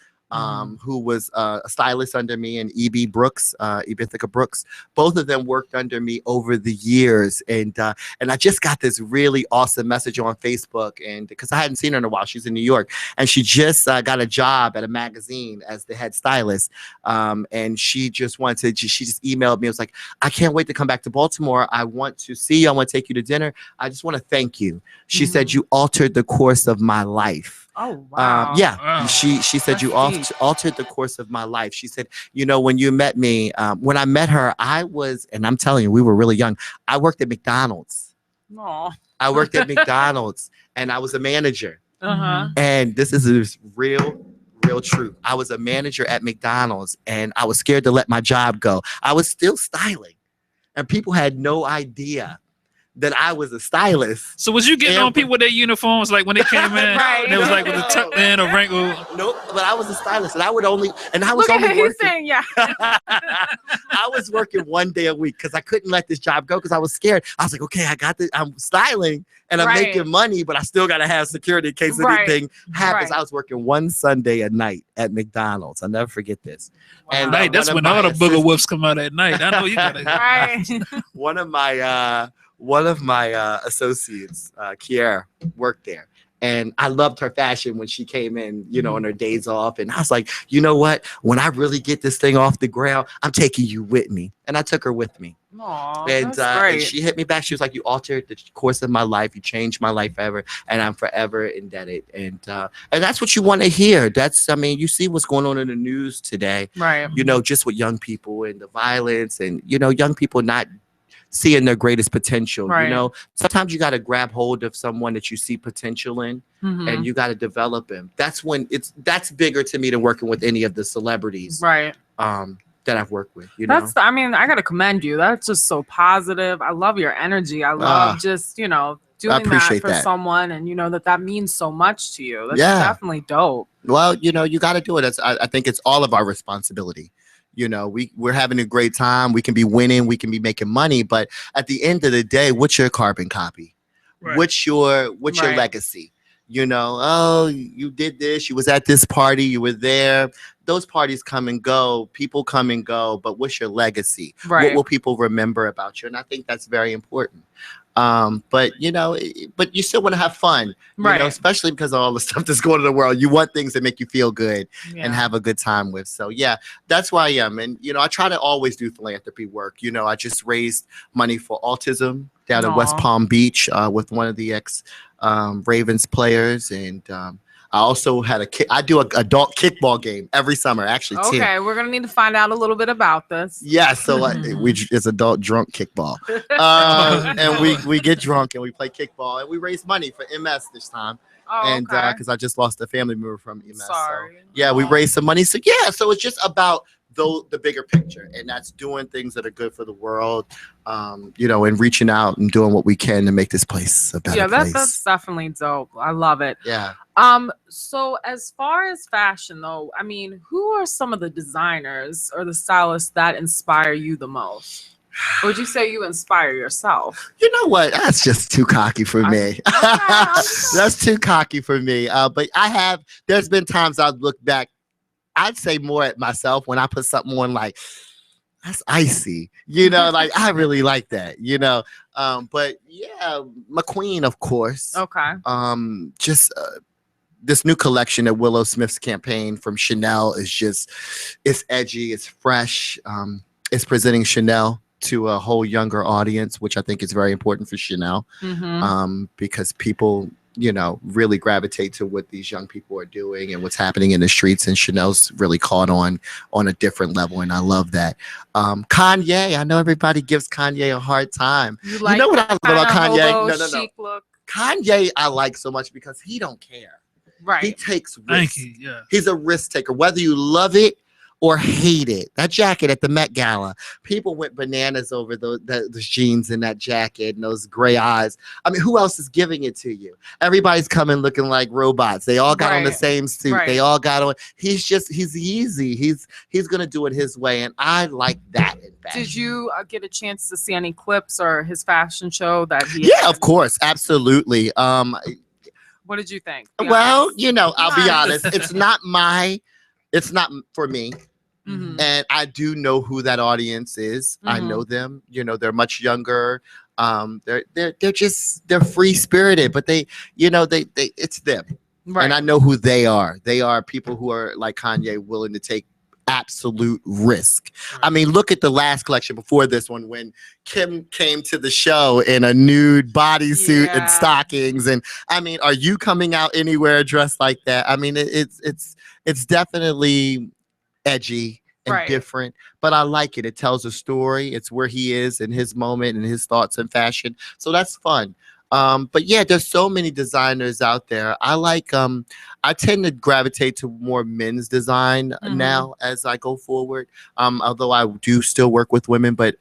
who was a stylist under me, and E.B. Brooks, Ebithica Brooks. Both of them worked under me over the years. And I just got this really awesome message on Facebook, and because I hadn't seen her in a while. She's in New York, and she just got a job at a magazine as the head stylist. And she just emailed me. It was like, I can't wait to come back to Baltimore. I want to see you. I want to take you to dinner. I just want to thank you. She said, you altered the course of my life. Oh, wow. Wow. She said, you altered the course of my life. She said, when you met me, when I met her, and I'm telling you, we were really young. I worked at McDonald's. Aww. I worked at McDonald's and I was a manager. Uh-huh. And this is a real real truth. I was a manager at McDonald's and I was scared to let my job go. I was still styling and people had no idea that I was a stylist. So was you getting on people with their uniforms like when they came in? Right. And it was like with a tucked in or wrinkled. Nope, but I was a stylist and I was Look only at working. he's saying, yeah. I was working 1 day a week because I couldn't let this job go because I was scared. I was like, okay, I got this. I'm styling and I'm making money, but I still got to have security in case anything happens. I was working one Sunday a night at McDonald's. I'll never forget this. Wow. And that's when all the booger whoops come out at night. I know you got to. One of my associates, Kiara, worked there. And I loved her fashion when she came in, on her days off. And I was like, you know what? When I really get this thing off the ground, I'm taking you with me. And I took her with me. Aww, and she hit me back. She was like, you altered the course of my life. You changed my life forever. And I'm forever indebted. And that's what you want to hear. You see what's going on in the news today. Right. Just with young people and the violence and, young people not seeing their greatest potential. Right. Sometimes you got to grab hold of someone that you see potential in and you got to develop him. That's bigger to me than working with any of the celebrities. Right. That I've worked with. I got to commend you. That's just so positive. I love your energy. I love just, doing that for someone and that means so much to you. That's definitely dope. Well, you got to do it. I think it's all of our responsibility. We're having a great time. We can be winning. We can be making money. But at the end of the day, what's your carbon copy? Right. What's your legacy? Oh, you did this. You was at this party. You were there. Those parties come and go. People come and go. But what's your legacy? Right. What will people remember about you? And I think that's very important. But you still want to have fun, right? Especially because of all the stuff that's going on in the world. You want things that make you feel good and have a good time with. So yeah, that's why I am. And I try to always do philanthropy work. I just raised money for autism down in West Palm Beach with one of the ex Ravens players, and I also had I do an adult kickball game every summer, actually. Okay, we're gonna need to find out a little bit about this. Yeah, so it's adult drunk kickball, and we get drunk and we play kickball and we raise money for MS this time. Oh, and because I just lost a family member from MS. Sorry. So, yeah, we raised some money. So yeah, so it's just about the bigger picture, and that's doing things that are good for the world, and reaching out and doing what we can to make this place a better place. That's definitely dope. I love it. Yeah. So as far as fashion though, who are some of the designers or the stylists that inspire you the most? Or would you say you inspire yourself? You know what? That's just too cocky for me. That's too cocky for me. But there's been times I've looked back, I'd say more at myself when I put something on like, that's icy, like I really like that, but yeah, McQueen, of course. Okay. Just this new collection that Willow Smith's campaign from Chanel is it's edgy, it's fresh. It's presenting Chanel to a whole younger audience, which I think is very important for Chanel, because people, really gravitate to what these young people are doing and what's happening in the streets. And Chanel's really caught on a different level. And I love that. Kanye, I know everybody gives Kanye a hard time. You know what I love about Kanye? No. Look. Kanye, I like so much because he don't care. Right. He takes risks. Thank you. Yeah. He's a risk taker, whether you love it or hate it. That jacket at the Met Gala, people went bananas over those jeans and that jacket and those gray eyes. Who else is giving it to you? Everybody's coming looking like robots. They all got on the same suit. Right. They all got on. He's easy. He's gonna do it his way, and I like that in fashion. Did you get a chance to see any clips or his fashion show that he? Yeah, of course, absolutely. What did you think? Well, I'll be honest. It's not for me. Mm-hmm. And I do know who that audience is. I know them. They're much younger. They're free spirited, but they it's them. Right. And I know who they are. They are people who are like Kanye, willing to take absolute risk. Right. Look at the last collection before this one when Kim came to the show in a nude bodysuit and stockings. And are you coming out anywhere dressed like that? It's definitely edgy and different, but I like it. It tells a story. It's where he is in his moment and his thoughts and fashion. So that's fun. But yeah, there's so many designers out there. I tend to gravitate to more men's design now as I go forward. Although I do still work with women, but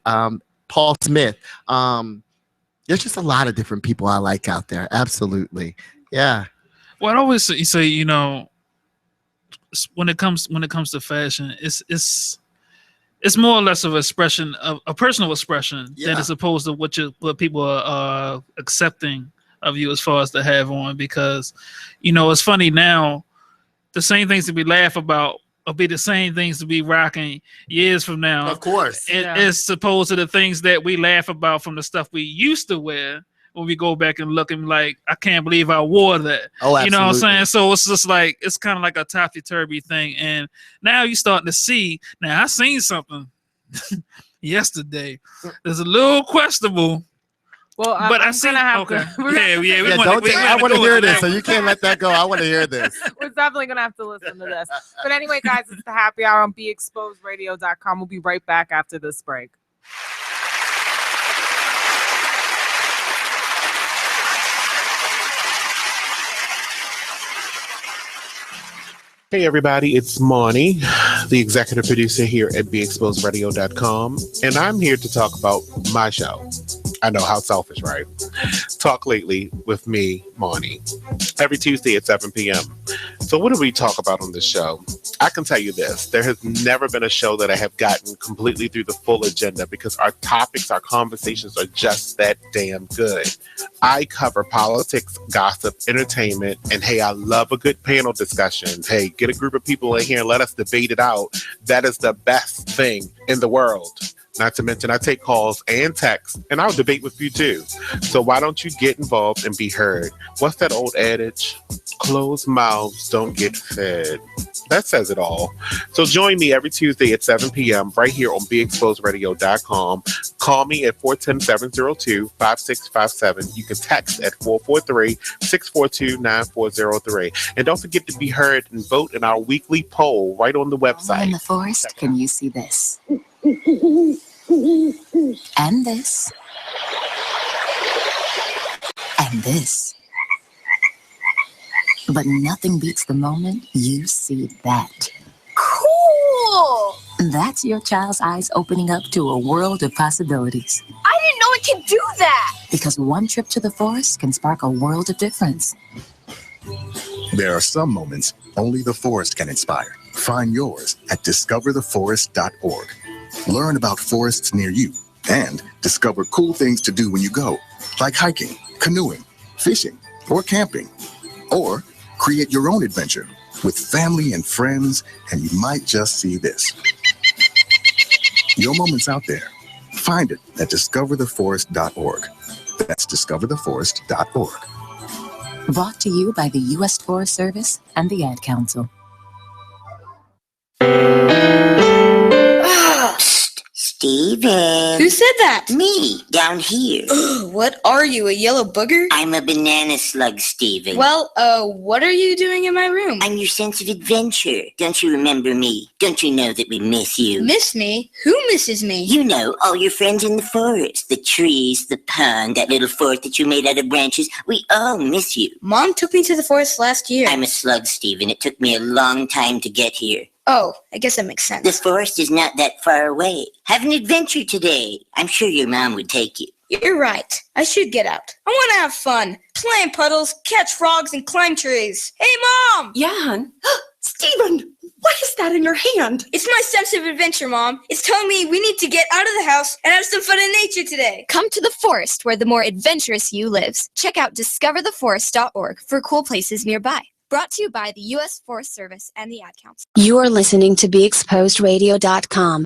Paul Smith. There's just a lot of different people I like out there. Absolutely. Yeah. Well, I always say, you know, when it comes to fashion, it's more or less of expression of a personal expression than as opposed to what people are accepting of you as far as to have on. Because, you know, it's funny now, the same things that we laugh about will be the same things to be rocking years from now. Of course. As opposed to the things that we laugh about from the stuff we used to wear. When we go back and look and like, I can't believe I wore that. Oh, absolutely. You know what I'm saying? So it's just like, it's kind of like a topsy-turvy thing. And now you're starting to see, now I seen something yesterday. There's a little questionable. Well, but I'm gonna have to. I want to hear this, so you can't let that go. I want to hear this. We're definitely gonna have to listen to this. But anyway, guys, it's the happy hour on BeExposedRadio.com. We'll be right back after this break. Hey everybody, it's Monny, the executive producer here at BeExposedRadio.com, and I'm here to talk about my show. I know, how selfish, right? Talk Lately with me, Monny, every Tuesday at 7 p.m. So what do we talk about on this show? I can tell you this, there has never been a show that I have gotten completely through the full agenda because our topics, our conversations are just that damn good. I cover politics, gossip, entertainment, and hey, I love a good panel discussion. Hey, get a group of people in here and let us debate it out. That is the best thing in the world. Not to mention, I take calls and texts, and I'll debate with you too. So why don't you get involved and be heard? What's that old adage? Closed mouths don't get fed. That says it all. So join me every Tuesday at 7 p.m. right here on BeExposedRadio.com. Call me at 410-702-5657. You can text at 443-642-9403. And don't forget to be heard and vote in our weekly poll right on the website. In the forest, can you see this? And this. And this. But nothing beats the moment you see that. Cool! That's your child's eyes opening up to a world of possibilities. I didn't know it could do that! Because one trip to the forest can spark a world of difference. There are some moments only the forest can inspire. Find yours at discovertheforest.org. Learn about forests near you and discover cool things to do when you go, like hiking, canoeing, fishing, or camping. Or create your own adventure with family and friends, and you might just see this. Your moment's out there. Find it at discovertheforest.org. That's discovertheforest.org. Brought to you by the U.S. Forest Service and the Ad Council. Steven. Who said that? Me, down here. What are you, a yellow booger? I'm a banana slug, Steven. Well, what are you doing in my room? I'm your sense of adventure. Don't you remember me? Don't you know that we miss you? Miss me? Who misses me? You know, all your friends in the forest. The trees, the pond, that little fort that you made out of branches. We all miss you. Mom took me to the forest last year. I'm a slug, Steven. It took me a long time to get here. Oh, I guess that makes sense. The forest is not that far away. Have an adventure today. I'm sure your mom would take you. You're right. I should get out. I want to have fun. Play in puddles, catch frogs, and climb trees. Hey, Mom! Yeah, hon. Steven, what is that in your hand? It's my sense of adventure, Mom. It's telling me we need to get out of the house and have some fun in nature today. Come to the forest where the more adventurous you lives. Check out discovertheforest.org for cool places nearby. Brought to you by the U.S. Forest Service and the Ad Council. You are listening to BeExposedRadio.com.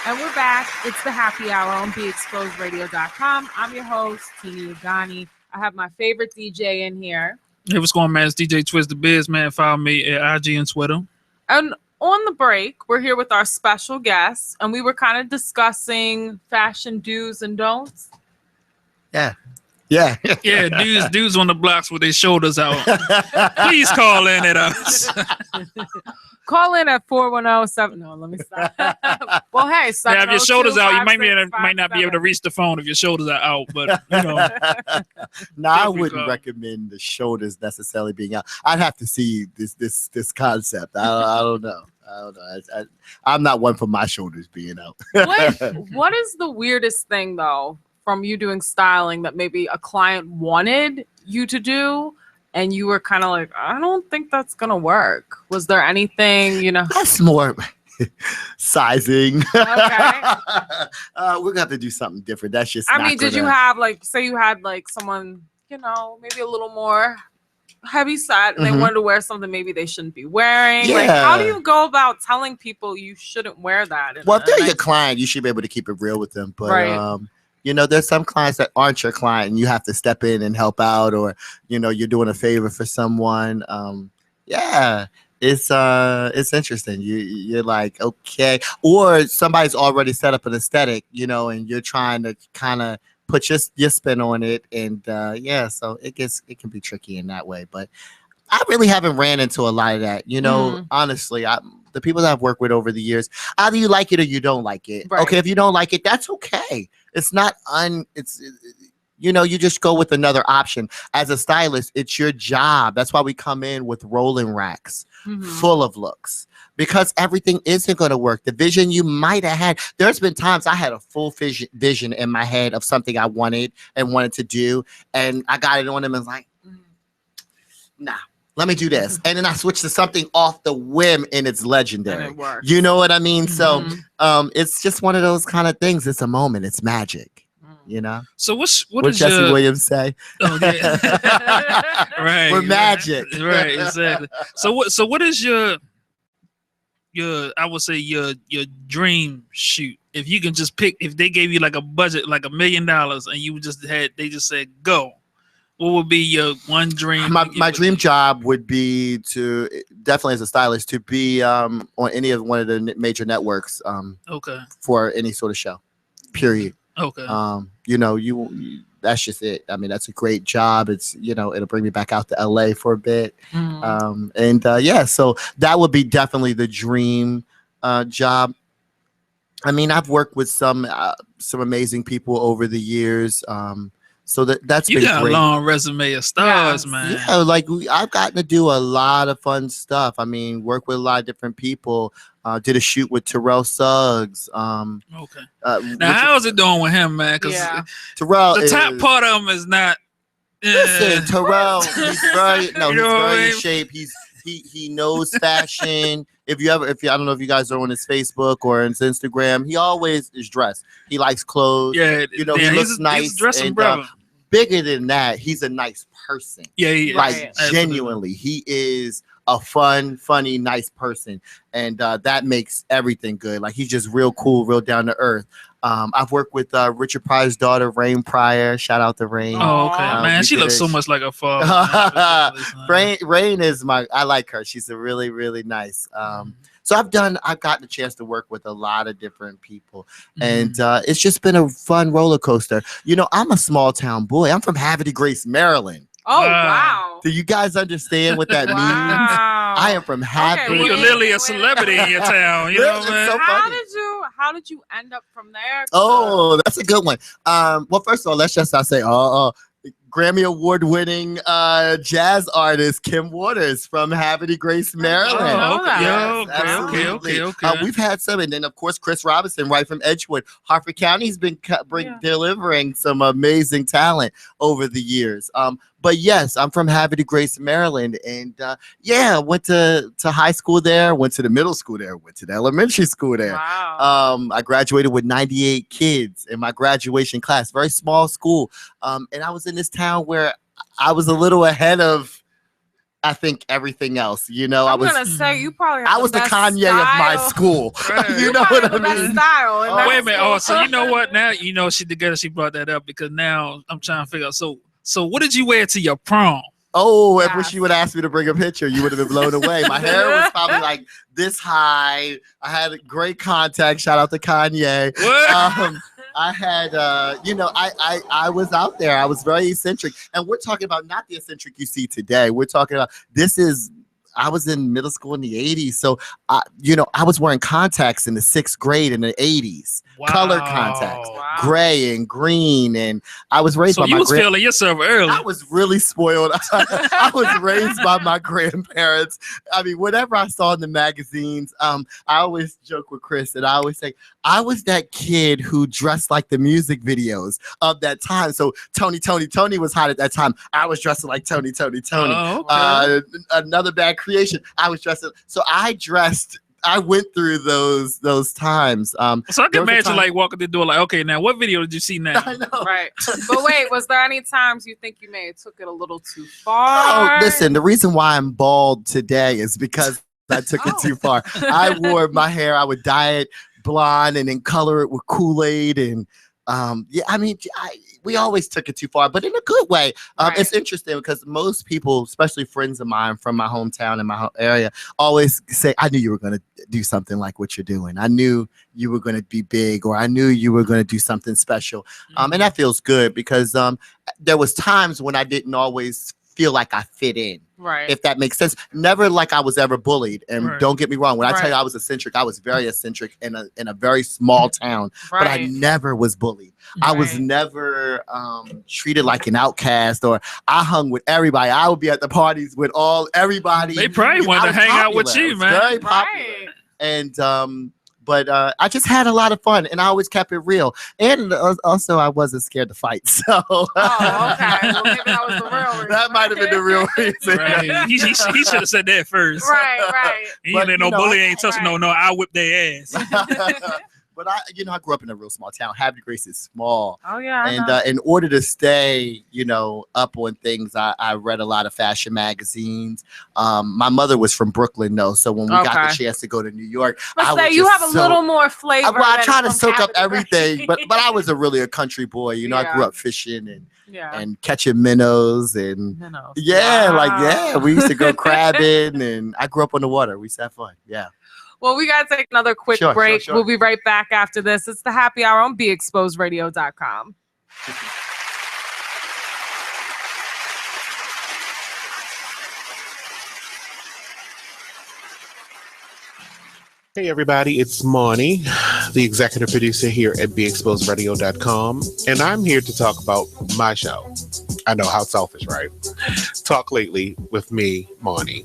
And we're back. It's the happy hour on BeExposedRadio.com. I'm your host, Tina Yeganeh. I have my favorite DJ in here. Hey, what's going on, man? It's DJ Twizz the Biz, man. Follow me at IG and Twitter. And on the break, we're here with our special guest, and we were kind of discussing fashion do's and don'ts. Yeah. Yeah. Yeah, dudes on the blocks with their shoulders out. Please call in at us. Call in at 410-7. No, let me stop. Well, hey, Now, if your shoulders out, you might not be able to reach the phone if your shoulders are out. But you know, no, I wouldn't recommend the shoulders necessarily being out. I'd have to see this concept. I don't know. I'm not one for my shoulders being out. What is the weirdest thing though from you doing styling that maybe a client wanted you to do? And you were kind of like, I don't think that's gonna work. Was there anything, That's more sizing. Okay. We're gonna have to do something different. That's just. I mean, did you have say you had someone, maybe a little more heavy set, and they wanted to wear something maybe they shouldn't be wearing? Yeah. Like, how do you go about telling people you shouldn't wear that? Well, if they're your client, you should be able to keep it real with them. But Right. there's some clients that aren't your client and you have to step in and help out, or, you're doing a favor for someone. It's interesting. You're like, okay, or somebody's already set up an aesthetic, and you're trying to kind of put your spin on it. And so it can be tricky in that way, but I really haven't ran into a lot of that. Honestly, the people that I've worked with over the years, either you like it or you don't like it. Right. Okay, if you don't like it, that's okay. It's not you just go with another option. As a stylist, it's your job. That's why we come in with rolling racks full of looks, because everything isn't going to work. The vision you might have had, there's been times I had a full vision in my head of something I wanted to do, and I got it on them and was like, nah. Let me do this. And then I switched to something off the whim and it's legendary. And it works. You know what I mean? So it's just one of those kind of things. It's a moment. It's magic. So what does Jesse Williams say? Oh, yeah. Right. We're magic. Right, exactly. So what is your I would say your dream shoot? If you can just pick, if they gave you like a budget like $1 million and you they just said go, what would be your one dream? My dream job would be to, definitely as a stylist, to be on any of one of the major networks. Okay. For any sort of show. Period. Okay. That's just it. I mean, that's a great job. It's it'll bring me back out to LA for a bit. So that would be definitely the dream job. I mean, I've worked with some amazing people over the years. So that's you been got great. a long resume of stars, man. Yeah, I've gotten to do a lot of fun stuff. I mean, work with a lot of different people. Did a shoot with Terrell Suggs. Okay. Now, how's it doing with him, man? Because Terrell, the top part of him is not. Listen, Terrell, he's very in shape. He knows fashion. I don't know if you guys are on his Facebook or his Instagram, he always is dressed. He likes clothes. Yeah, he looks nice. He's dressing brother. Bigger than that, he's a nice person. Yeah, he is. Genuinely, he is a funny, nice person, and that makes everything good. Like, he's just real cool, real down to earth. I've worked with Richard Pryor's daughter, Rain Pryor. Shout out to Rain. Oh, okay, man, she looks so much like her father. Rain is I like her. She's a really, really nice. So I've gotten a chance to work with a lot of different people, and it's just been a fun roller coaster. I'm a small town boy. I'm from Havre Grace, Maryland. Oh, wow. Do you guys understand what that means? I am from Havre. You're literally a celebrity in your town. You know, man. So how did you end up from there? Oh, that's a good one. Well, first of all, let's just not say, Grammy Award-winning jazz artist Kim Waters from Havre Grace, Maryland. Okay. We've had some, and then of course Chris Robinson, right from Edgewood. Harford County's been delivering some amazing talent over the years. But yes, I'm from Havre Grace, Maryland, and went to high school there, went to the middle school there, went to the elementary school there. Wow. I graduated with 98 kids in my graduation class, very small school, and I was in this town where I was a little ahead of, I think, everything else. I'm gonna say you probably. I was the Kanye of my school. You know what I mean? Style. Wait a minute. Oh, so you know what? Now she brought that up, because now I'm trying to figure out. So what did you wear to your prom? Oh, if she would ask me to bring a picture, you would have been blown away. My hair was probably like this high. I had great contact. Shout out to Kanye. I had, I was out there. I was very eccentric. And we're talking about not the eccentric you see today. We're talking about I was in middle school in the 80s. So, I was wearing contacts in the 6th grade in the 80s. Color contacts, gray and green. And I was raised by you was feeling yourself early. I was really spoiled. I was raised by my grandparents. I mean, whatever I saw in the magazines, I always joke with Chris and I always say, I was that kid who dressed like the music videos of that time. So Tony was hot at that time. I was dressing like Tony. Oh, okay. Another Bad Creation. I was dressed. So I went through those times. So I can imagine like walking the door, like, okay, now what video did you see now? I know. Right. But wait, was there any times you think you may have took it a little too far? Oh, listen, the reason why I'm bald today is because I took it too far. I wore my hair, I would dye it blonde and then color it with Kool-Aid and we always took it too far, but in a good way. It's interesting because most people, especially friends of mine from my hometown and my area, always say, I knew you were going to do something like what you're doing. I knew you were going to be big, or I knew you were going to do something special. And that feels good because there was times when I didn't always feel like I fit in. Right. If that makes sense. Never like I was ever bullied. And don't get me wrong. When I tell you I was eccentric, I was very eccentric in a very small town. But I never was bullied. I was never treated like an outcast, or I hung with everybody. I would be at the parties with everybody. They probably wanted to hang out with you, man. Very popular. And but I just had a lot of fun, and I always kept it real. And also, I wasn't scared to fight. So, okay. Well, maybe that was the real reason. That might have been the real reason. Right. He should have said that first. Right. He ain't no bully, ain't touching no. I whip their ass. But I grew up in a real small town. Happy Grace is small. Oh yeah. And in order to stay, up on things, I read a lot of fashion magazines. My mother was from Brooklyn, though, so when we got the chance to go to New York, you have a little more flavor. Well, I try to soak up everything, but I was really a country boy. I grew up fishing and catching minnows and we used to go crabbing, and I grew up on the water. We used to have fun. Yeah. Well, we got to take another quick break. Sure. We'll be right back after this. It's the Happy Hour on BeExposedRadio.com. Hey everybody, it's Monny, the executive producer here at BeExposedRadio.com, and I'm here to talk about my show. I know, how selfish, right? Talk Lately with me, Monny,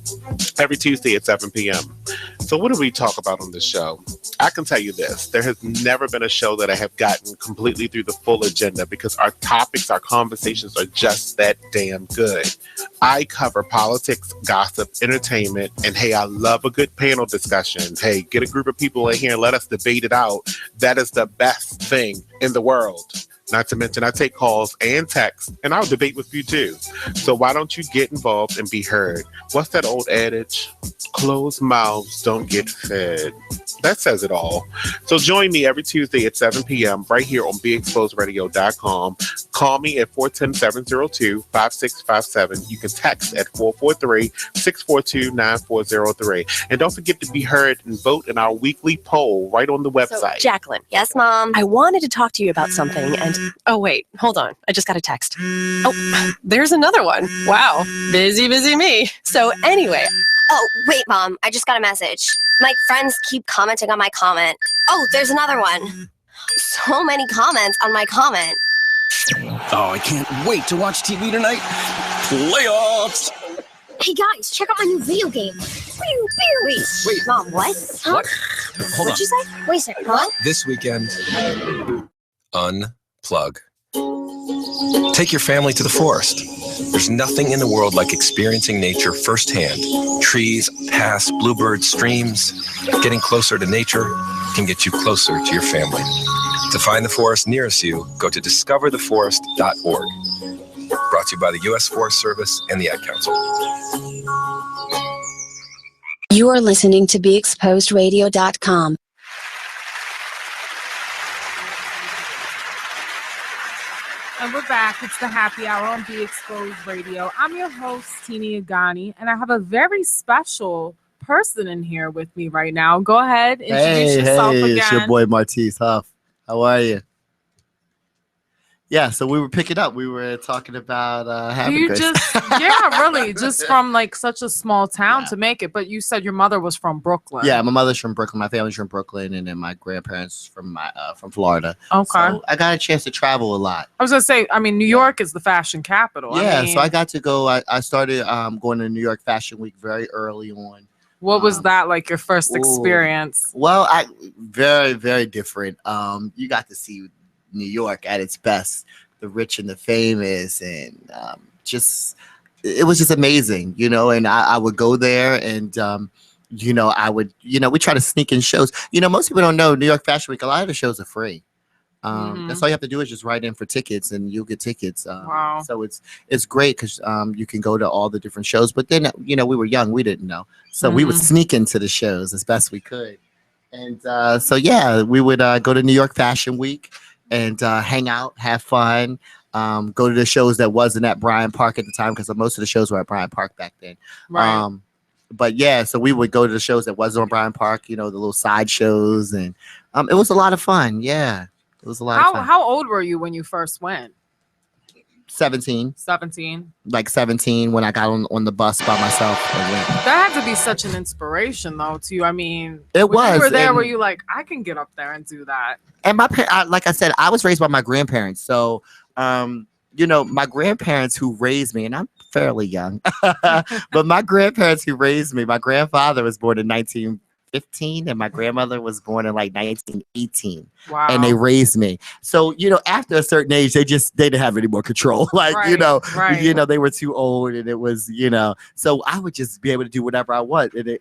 every Tuesday at 7 p.m. So what do we talk about on this show? I can tell you this. There has never been a show that I have gotten completely through the full agenda because our topics, our conversations are just that damn good. I cover politics, gossip, entertainment, and hey, I love a good panel discussion. Hey, get a group of people in here and let us debate it out. That is the best thing in the world. Not to mention, I take calls and texts, and I'll debate with you too. So why don't you get involved and be heard? What's that old adage? Closed mouths don't get fed. That says it all. So join me every Tuesday at 7 p.m. right here on BeExposedRadio.com. Call me at 410-702-5657. You can text at 443-642-9403. And don't forget to be heard and vote in our weekly poll right on the website. So, Jacqueline. Yes, Mom? I wanted to talk to you about something, and oh, wait, hold on. I just got a text. Oh, there's another one. Wow. Busy me. So anyway. Oh, wait, Mom. I just got a message. My friends keep commenting on my comment. Oh, there's another one. So many comments on my comment. Oh, I can't wait to watch TV tonight. Playoffs! Hey, guys, check out my new video game. Wait, Mom, what? Huh? What? Hold What'd you say? Wait a second, what? This weekend, unplug. Take your family to the forest. There's nothing in the world like experiencing nature firsthand. Trees, paths, bluebirds, streams. Getting closer to nature can get you closer to your family. To find the forest nearest you, go to discovertheforest.org. Brought to you by the U.S. Forest Service and the Ad Council. You are listening to BeExposedRadio.com. And we're back. It's the Happy Hour on Be Exposed Radio. I'm your host, Tina Yeganeh, and I have a very special person in here with me right now. Go ahead, introduce yourself again. It's your boy Martice, Huff. How are you? Yeah, so we were picking up. We were talking about having You Grace. really, just from like such a small town to make it. But you said your mother was from Brooklyn. Yeah, my mother's from Brooklyn, my family's from Brooklyn, and then my grandparents from Florida. Okay. So I got a chance to travel a lot. I was gonna say, I mean, New York is the fashion capital. Yeah, I mean, so I got to go. I started going to New York Fashion Week very early on. what was that like? Your first ooh. experience? Well, very, very different. You got to see New York at its best, the rich and the famous, and it was just amazing, you know. And I would go there, and we try to sneak in shows. You know, most people don't know New York Fashion Week. A lot of the shows are free. That's all you have to do is just write in for tickets, and you'll get tickets. Wow. So it's great because you can go to all the different shows. But then we were young, we didn't know, so we would sneak into the shows as best we could. And we would go to New York Fashion Week and hang out, have fun. Go to the shows that wasn't at Bryant Park at the time because most of the shows were at Bryant Park back then. Right. But yeah, so we would go to the shows that wasn't on Bryant Park, the little side shows, and it was a lot of fun. Yeah, it was a lot of fun. How old were you when you first went? 17. 17. Like 17 when I got on the bus by myself and went. That had to be such an inspiration, though, to you. I mean, It when was, you were there, and- were you like, I can get up there and do that? And like I said, I was raised by my grandparents. So, my grandparents who raised me, and I'm fairly young, but my grandparents who raised me, my grandfather was born in 1915 and my grandmother was born in like 1918. Wow. And they raised me. So, after a certain age, they didn't have any more control. Like, Right. they were too old, and it was, so I would just be able to do whatever I want. And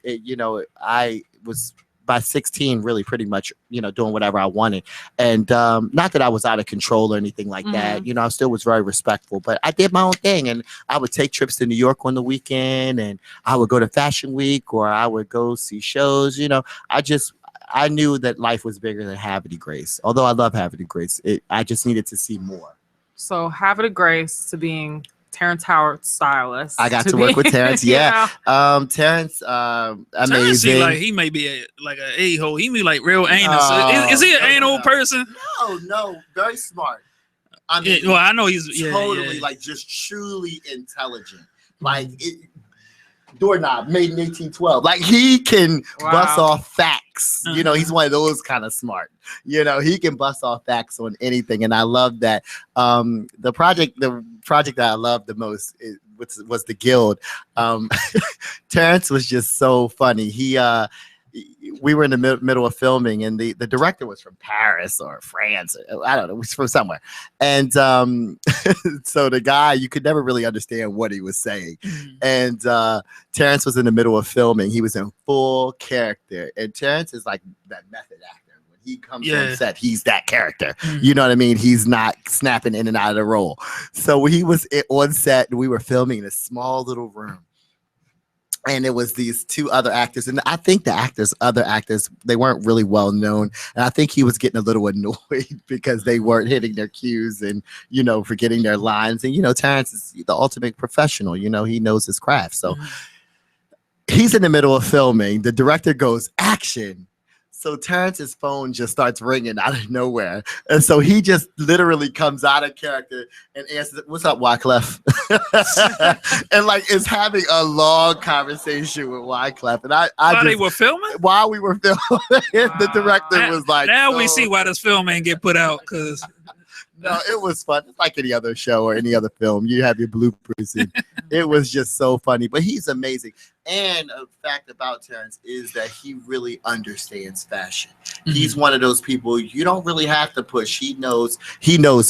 I was by 16 really pretty much doing whatever I wanted, and not that I was out of control or anything like that. I still was very respectful, but I did my own thing, and I would take trips to New York on the weekend, and I would go to Fashion Week, or I would go see shows. I knew that life was bigger than Havity Grace. Although I love Havity Grace, I just needed to see more. So Havity Grace to being Terrence Howard's stylist. I got to work with Terrence. Yeah. Terrence, Terrence amazing. seem like he may be an a-hole. He be like real anal. Is he an anal person? No, very smart. I Yeah, mean, well, I know he's totally like just truly intelligent. Like doorknob made in 1812. Like he can bust off facts. He's one of those kind of smart. He can bust off facts on anything, and I love that. The project that I loved the most was the Guild. Terrence was just so funny. We were in the middle of filming, and the director was from Paris or France. I don't know. He was from somewhere. And so the guy, you could never really understand what he was saying. And Terrence was in the middle of filming. He was in full character. And Terrence is like that method actor. When he comes on set, he's that character. You know what I mean? He's not snapping in and out of the role. So he was on set, and we were filming in a small little room. And it was these two other actors. And I think the other actors, they weren't really well known. And I think he was getting a little annoyed because they weren't hitting their cues and, forgetting their lines. And, Terrence is the ultimate professional. He knows his craft. So he's in the middle of filming. The director goes, action. So Terrence's phone just starts ringing out of nowhere. And so he just literally comes out of character and answers, "What's up, Wyclef?" And like is having a long conversation with Wyclef. And While they were filming? While we were filming, the director was like, now we see why this film ain't get put out, because no, it was fun. It's like any other show or any other film. You have your bloopers. And it was just so funny. But he's amazing. And a fact about Terrence is that he really understands fashion. He's one of those people you don't really have to push. He knows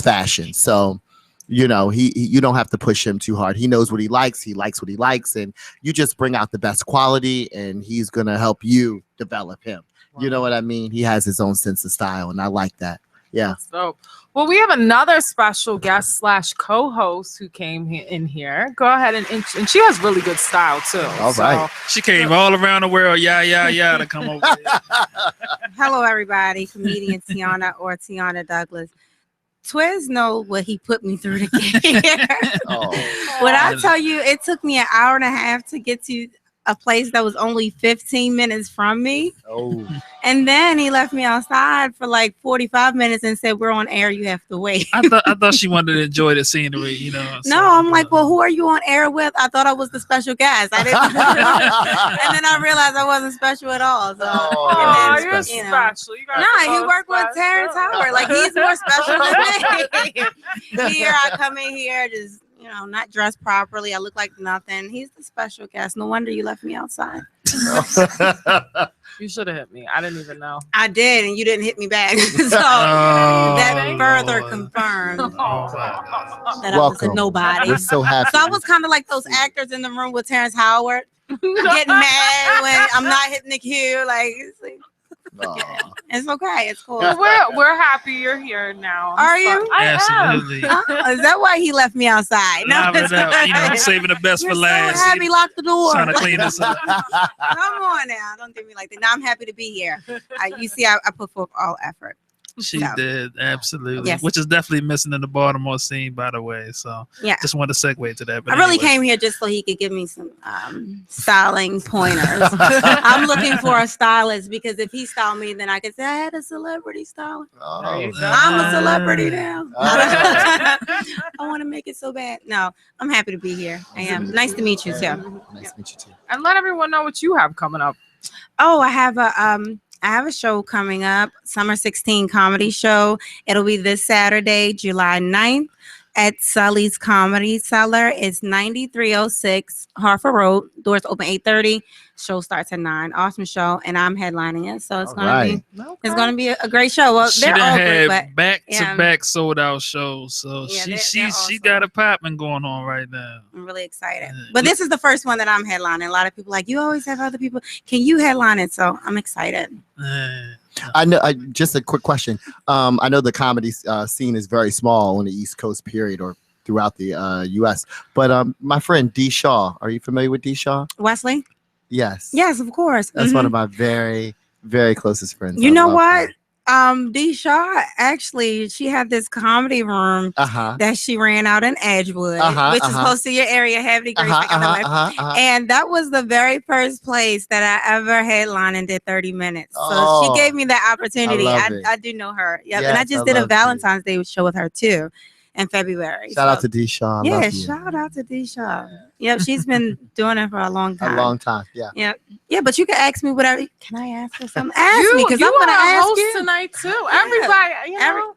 fashion. So, you don't have to push him too hard. He knows what he likes. He likes what he likes. And you just bring out the best quality, and he's going to help you develop him. Wow. You know what I mean? He has his own sense of style, and I like that. Yeah. That's dope. Well, we have another special guest / co-host who came in here. Go ahead and she has really good style too. All right. She came all around the world, to come over here. Hello, everybody. Comedian Tiana or Tiana Douglas. Twizz know what he put me through to get here. When I tell you, it took me an hour and a half to get to a place that was only 15 minutes from me. Oh. And then he left me outside for like 45 minutes and said, "We're on air. You have to wait." I thought she wanted to enjoy the scenery, you know. No, I'm like, well, who are you on air with? I thought I was the special guest. I didn't. And then I realized I wasn't special at all. So, Oh, you're special. You guys nah, are he worked with Terrence Howard. Like, he's more special than me. Here, I come in here just, not dressed properly. I look like nothing. He's the special guest. No wonder you left me outside. You should have hit me. I didn't even know. I did, and you didn't hit me back. So that further confirmed that I was a nobody. We're so happy. So I was kind of like those actors in the room with Terrence Howard, getting mad when I'm not hitting the cue. Like, it's okay. It's cool. We're happy you're here now. Are you? Absolutely. Is that why he left me outside? Nah, but, I'm saving the best for last. So happy, lock the door. Trying to clean this up. Come on now, don't do me like that. Now I'm happy to be here. You see, I put forth all effort. She did, absolutely. Yes. Which is definitely missing in the Baltimore scene, by the way. So yeah, just wanted to segue to that. But I really anyway. came here just so he could give me some styling pointers. I'm looking for a stylist because if he styled me, then I could say I had a celebrity stylist. I'm a celebrity now. I want to make it so bad. No, I'm happy to be here. I am. Nice to meet you too. Nice to meet you too. And let everyone know what you have coming up. Oh, I have a show coming up, Summer 16 comedy show. It'll be this Saturday, July 9th at Sully's Comedy Cellar. It's 9306 Harford Road. Doors open 8:30. Show starts at 9. Awesome show, and I'm headlining it, so it's gonna be a great show. Well, She they're done all had great, but back-to-back sold-out shows, so Yeah, she got a popping going on right now. I'm really excited. But this is the first one that I'm headlining. A lot of people like, you always have other people. Can you headline it? So I'm excited. I know. Just a quick question. I know the comedy scene is very small on the East Coast, period, or throughout the U.S. But my friend D. Shaw, are you familiar with D. Shaw? Wesley? Yes. Yes, of course. That's one of my very, very closest friends. You I know love what? her. D. Shaw, actually, she had this comedy room that she ran out in Edgewood, which is close to your area, Heavy Grace. And that was the very first place that I ever headlined and did 30 minutes. So she gave me that opportunity. I do know her. Yep. Yes, and I just did a Valentine's Day show with her too in February. Shout out to D. Shaw. I love you. Shout out to D. Shaw. Yep, she's been doing it for a long time. A long time, yeah. Yep. Yeah, but you can ask me whatever. Can I ask her something? Ask me, because I'm going to are a ask host you tonight too. Everybody,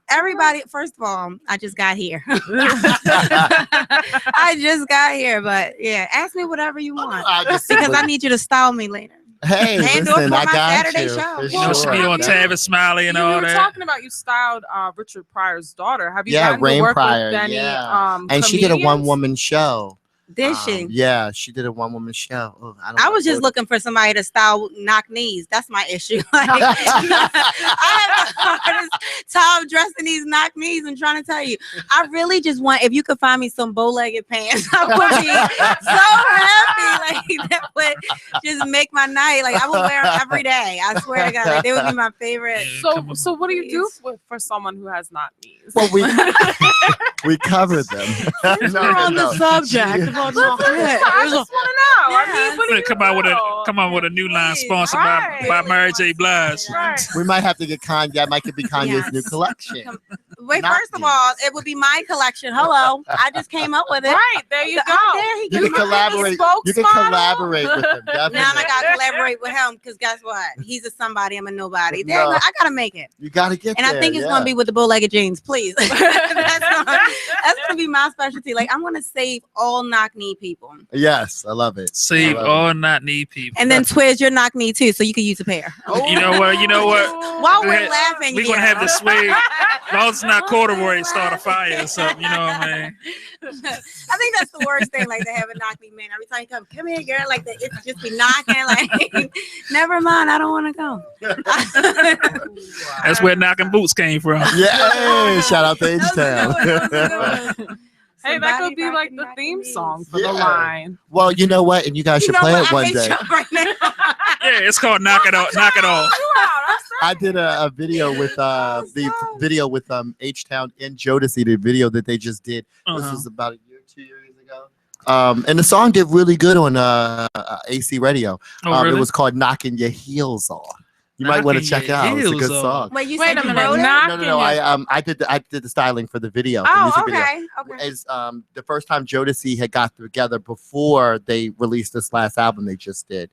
everybody. First of all, I just got here. I just got here, but yeah, ask me whatever you want because I need you to style me later. Hey, and listen, I got Saturday you. show. You know, she be on Tavis Smiley and all you were that. talking about you styled Richard Pryor's daughter. Have you gotten Rain to work Pryor, with any and she did a one-woman show. Did she? Yeah, she did a one-woman show. Oh, I was just looking for somebody to style knock knees. That's my issue. Like, I have the hardest time dressing these knock knees. I'm trying to tell you. I really just want, if you could find me some bow-legged pants, I would be so happy. Like, that would just make my night. Like, I would wear them every day. I swear to God. Like, they would be my favorite. So what do you do for someone who has knock knees? Well, we cover them. We're on the subject. I just want to know. I mean, what do you come on with a new line sponsored by Mary J. Blige. We might have to get Kanye. Might be Kanye's new collection. Wait, first of all, it would be my collection. Hello, I just came up with it. Right, there you go. You can collaborate. You can collaborate with him. Definitely. Now I gotta collaborate with him because guess what? He's a somebody. I'm a nobody. No. I gotta make it. You gotta get and there. I think it's gonna be with the bow-legged jeans. Please, that's gonna be my specialty. Like I'm gonna save all knock-knee people. Yes, I love it. Save all knock-knee people. And then Twizz, you're knock-knee too, so you can use a pair. You know what? While we're laughing, we're gonna have the swing. As long as it's not corduroy, start a fire or something. You know what I mean? I think that's the worst thing, like to have a knock-knee man. Every time you come here, girl, like it just be knocking. Like, never mind, I don't want to go. That's where knocking boots came from. Yeah, shout out to H-Town. Hey, that could be like the theme song for the line. Well, you know what? And you guys should play it one day. Yeah, it's called Knock It Off. Knock It Off. I did a video with video with H-Town and Jodeci, the video that they just did. This was about a year, 2 years ago. And the song did really good on AC radio. Oh, really? It was called "Knocking Your Heels Off." You might want to check it out. It's a good song. Wait, you Wait said a you minute, wrote it? No. I did the styling for the video. The music video. Okay. Is the first time Jodeci had got together before they released this last album they just did,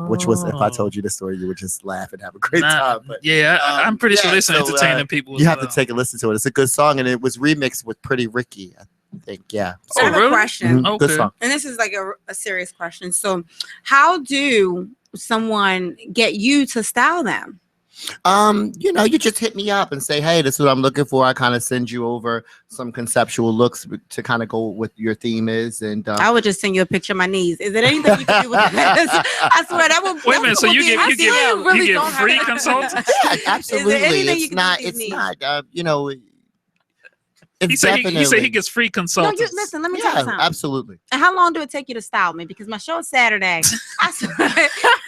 which was, if I told you the story, you would just laugh and have a great time. But I'm pretty sure they're entertaining people. You have to take a listen to it. It's a good song, and it was remixed with Pretty Ricky, I think. Yeah. So I have a question. Mhm. Good song. And this is like a serious question. So, how do someone get you to style them? You just hit me up and say, hey, this is what I'm looking for. I kind of send you over some conceptual looks to kind of go with your theme is. And I would just send you a picture of my knees. Is there anything you can do with this? I swear that would. Wait a minute. So you give free consultants? Yeah, absolutely. It's not. He said he gets free No, consultants. listen. Let me tell you something. Absolutely. And how long do it take you to style me? Because my show is Saturday. I swear,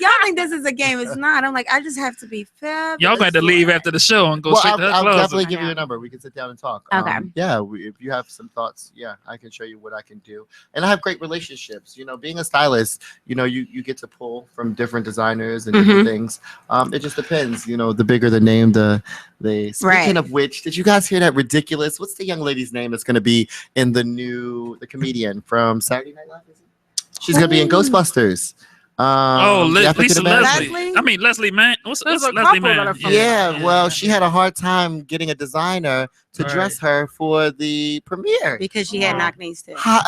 y'all think this is a game. It's not. I'm like, I just have to be fabulous. Y'all got to leave after the show and go straight to her I'll closet. definitely give you a number. We can sit down and talk. Okay. If you have some thoughts, I can show you what I can do. And I have great relationships. Being a stylist, you get to pull from different designers and different things. It just depends. The bigger the name, the Speaking of which, did you guys hear that ridiculous? What's the young lady's name that's going to be in the comedian from Saturday Night Live? She's going to be in Ghostbusters. Lisa Leslie. I mean, Leslie Mann. What's Leslie Mann? Yeah, well, she had a hard time getting a designer to dress her for the premiere. Because she had knock knees too. How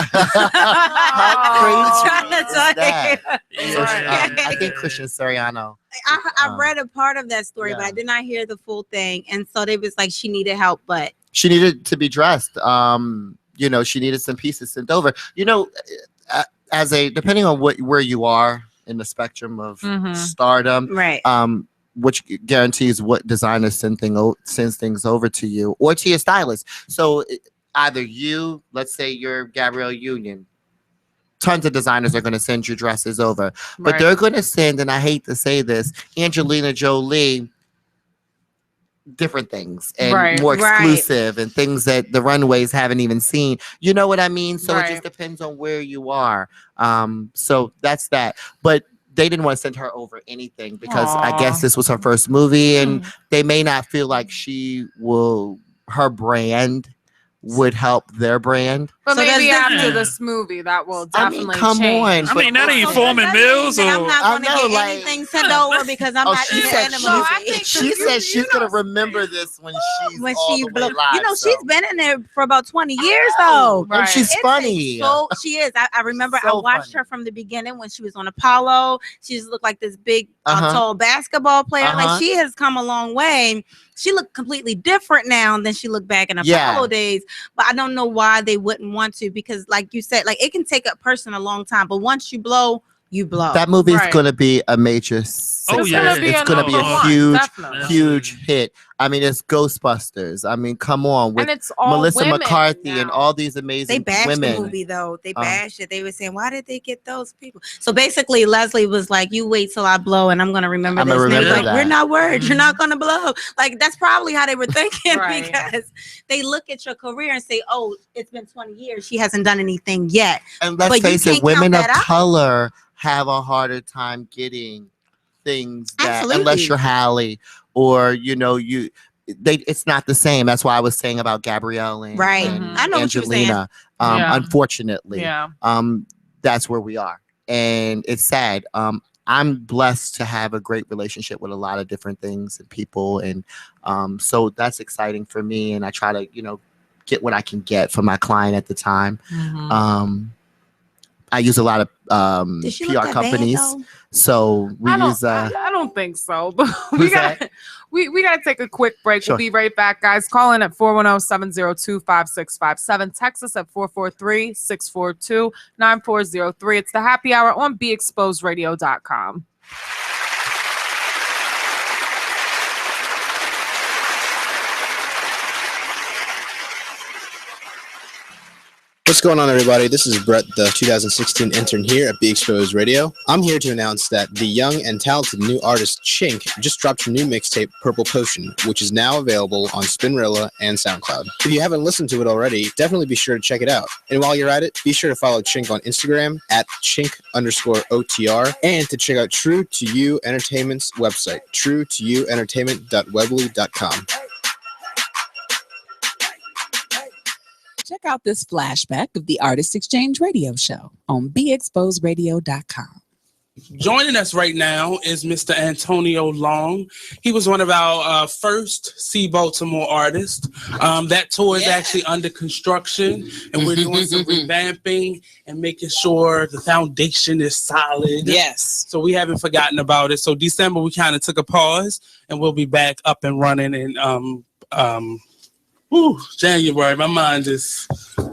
crazy is that? Yeah. I think Christian Siriano. I read a part of that story, but I did not hear the full thing. And so they was like, she needed help, but she needed to be dressed. She needed some pieces sent over. Depending on where you are in the spectrum of stardom, right? Which guarantees what designer sends things over to you or to your stylist. So either you, let's say you're Gabrielle Union, tons of designers are going to send you dresses over, but they're going to send, and I hate to say this, Angelina Jolie different things and more exclusive and things that the runways haven't even seen. You know what I mean? So it just depends on where you are. So that's that. But they didn't want to send her over anything because I guess this was her first movie and they may not feel like her brand would help their brand. But maybe after this movie, that will definitely come change. on. I mean, that ain't Foreman Mills. I'm not going to get anything sent over because I'm not in the movie. She said she's going to remember this when she's live. She's been in there for about 20 years, though. And she's funny. So she is. I remember I watched her from the beginning when she was on Apollo. She just looked like this big, tall basketball player. Like, she has come a long way. She looked completely different now than she looked back in Apollo days. But I don't know why they wouldn't want to, because like you said, like it can take a person a long time, but once you blow, you blow. That movie is going to be a major success. It's going to be a huge hit. I mean, it's Ghostbusters. I mean, come on. With and it's all Melissa McCarthy and all these amazing They bashed women. the movie, though. They bashed it. They were saying, why did they get those people? So basically, Leslie was like, you wait till I blow and I'm going to remember this. And they were like, we're not worried. You're not going to blow. Like, that's probably how they were thinking because they look at your career and say, oh, it's been 20 years. She hasn't done anything yet. And let's face it, women of color have a harder time getting things that unless you're Halle or it's not the same. That's why I was saying about Gabrielle and, I know Angelina. Unfortunately, that's where we are, and it's sad. I'm blessed to have a great relationship with a lot of different things and people, and so that's exciting for me. And I try to get what I can get from my client at the time. I use a lot of PR companies, so we use. I don't think so, but we got to take a quick break. We'll be right back, guys. Call in at 410-702-5657. Text us at 443-642-9403. It's the Happy Hour on BeExposedRadio.com. What's going on, everybody? This is Brett, the 2016 intern here at Be Exposed Radio. I'm here to announce that the young and talented new artist Chink just dropped her new mixtape, Purple Potion, which is now available on Spinrilla and SoundCloud. If you haven't listened to it already, definitely be sure to check it out. And while you're at it, be sure to follow Chink on Instagram at Chink_OTR, and to check out True to You Entertainment's website, truetoyouentertainment.weebly.com. Check out this flashback of the Artist Exchange Radio Show on BeExposedRadio.com. Joining us right now is Mr. Antonio Long. He was one of our first See Baltimore artists. That tour is actually under construction, and we're doing some revamping and making sure the foundation is solid. Yes. So we haven't forgotten about it. So December, we kind of took a pause, and we'll be back up and running in January. My mind is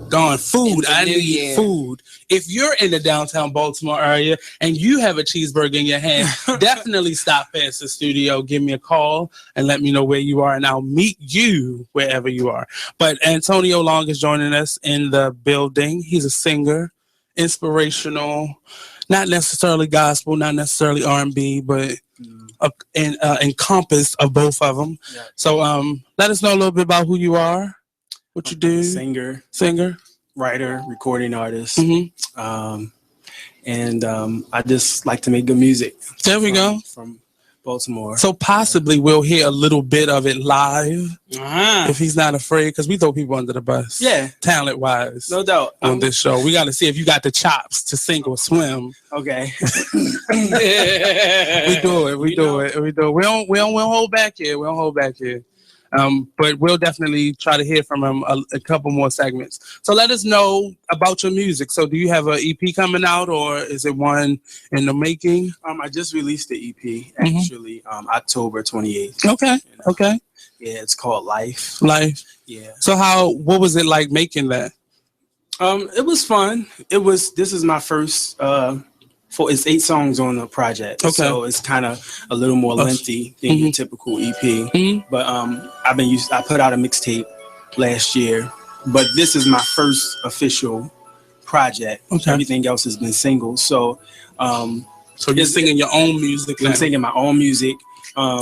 gone. Food. I need food. If you're in the downtown Baltimore area and you have a cheeseburger in your hand, definitely stop past the studio. Give me a call and let me know where you are, and I'll meet you wherever you are. But Antonio Long is joining us in the building. He's a singer, inspirational, not necessarily gospel, not necessarily R&B, but encompassed of both of them. Yeah. So let us know a little bit about who you are, what you do. Singer, writer, recording artist. And I just like to make good music. There we go. From Baltimore. So possibly we'll hear a little bit of it live if he's not afraid, because we throw people under the bus. Yeah. Talent-wise. No doubt. On this show. We got to see if you got the chops to sink or swim. Okay. We do it. We don't hold back here. We don't hold back here. But we'll definitely try to hear from him a couple more segments. So let us know about your music. So do you have an EP coming out, or is it one in the making? I just released the EP actually October 28th. Okay. Yeah, it's called Life. Yeah. So what was it like making that? It was fun. This is my first it's 8 songs on the project. Okay. So it's kind of a little more lengthy than your typical EP. But I put out a mixtape last year, but this is my first official project. Okay. Everything else has been singles. So you're singing your own music? I'm singing my own music.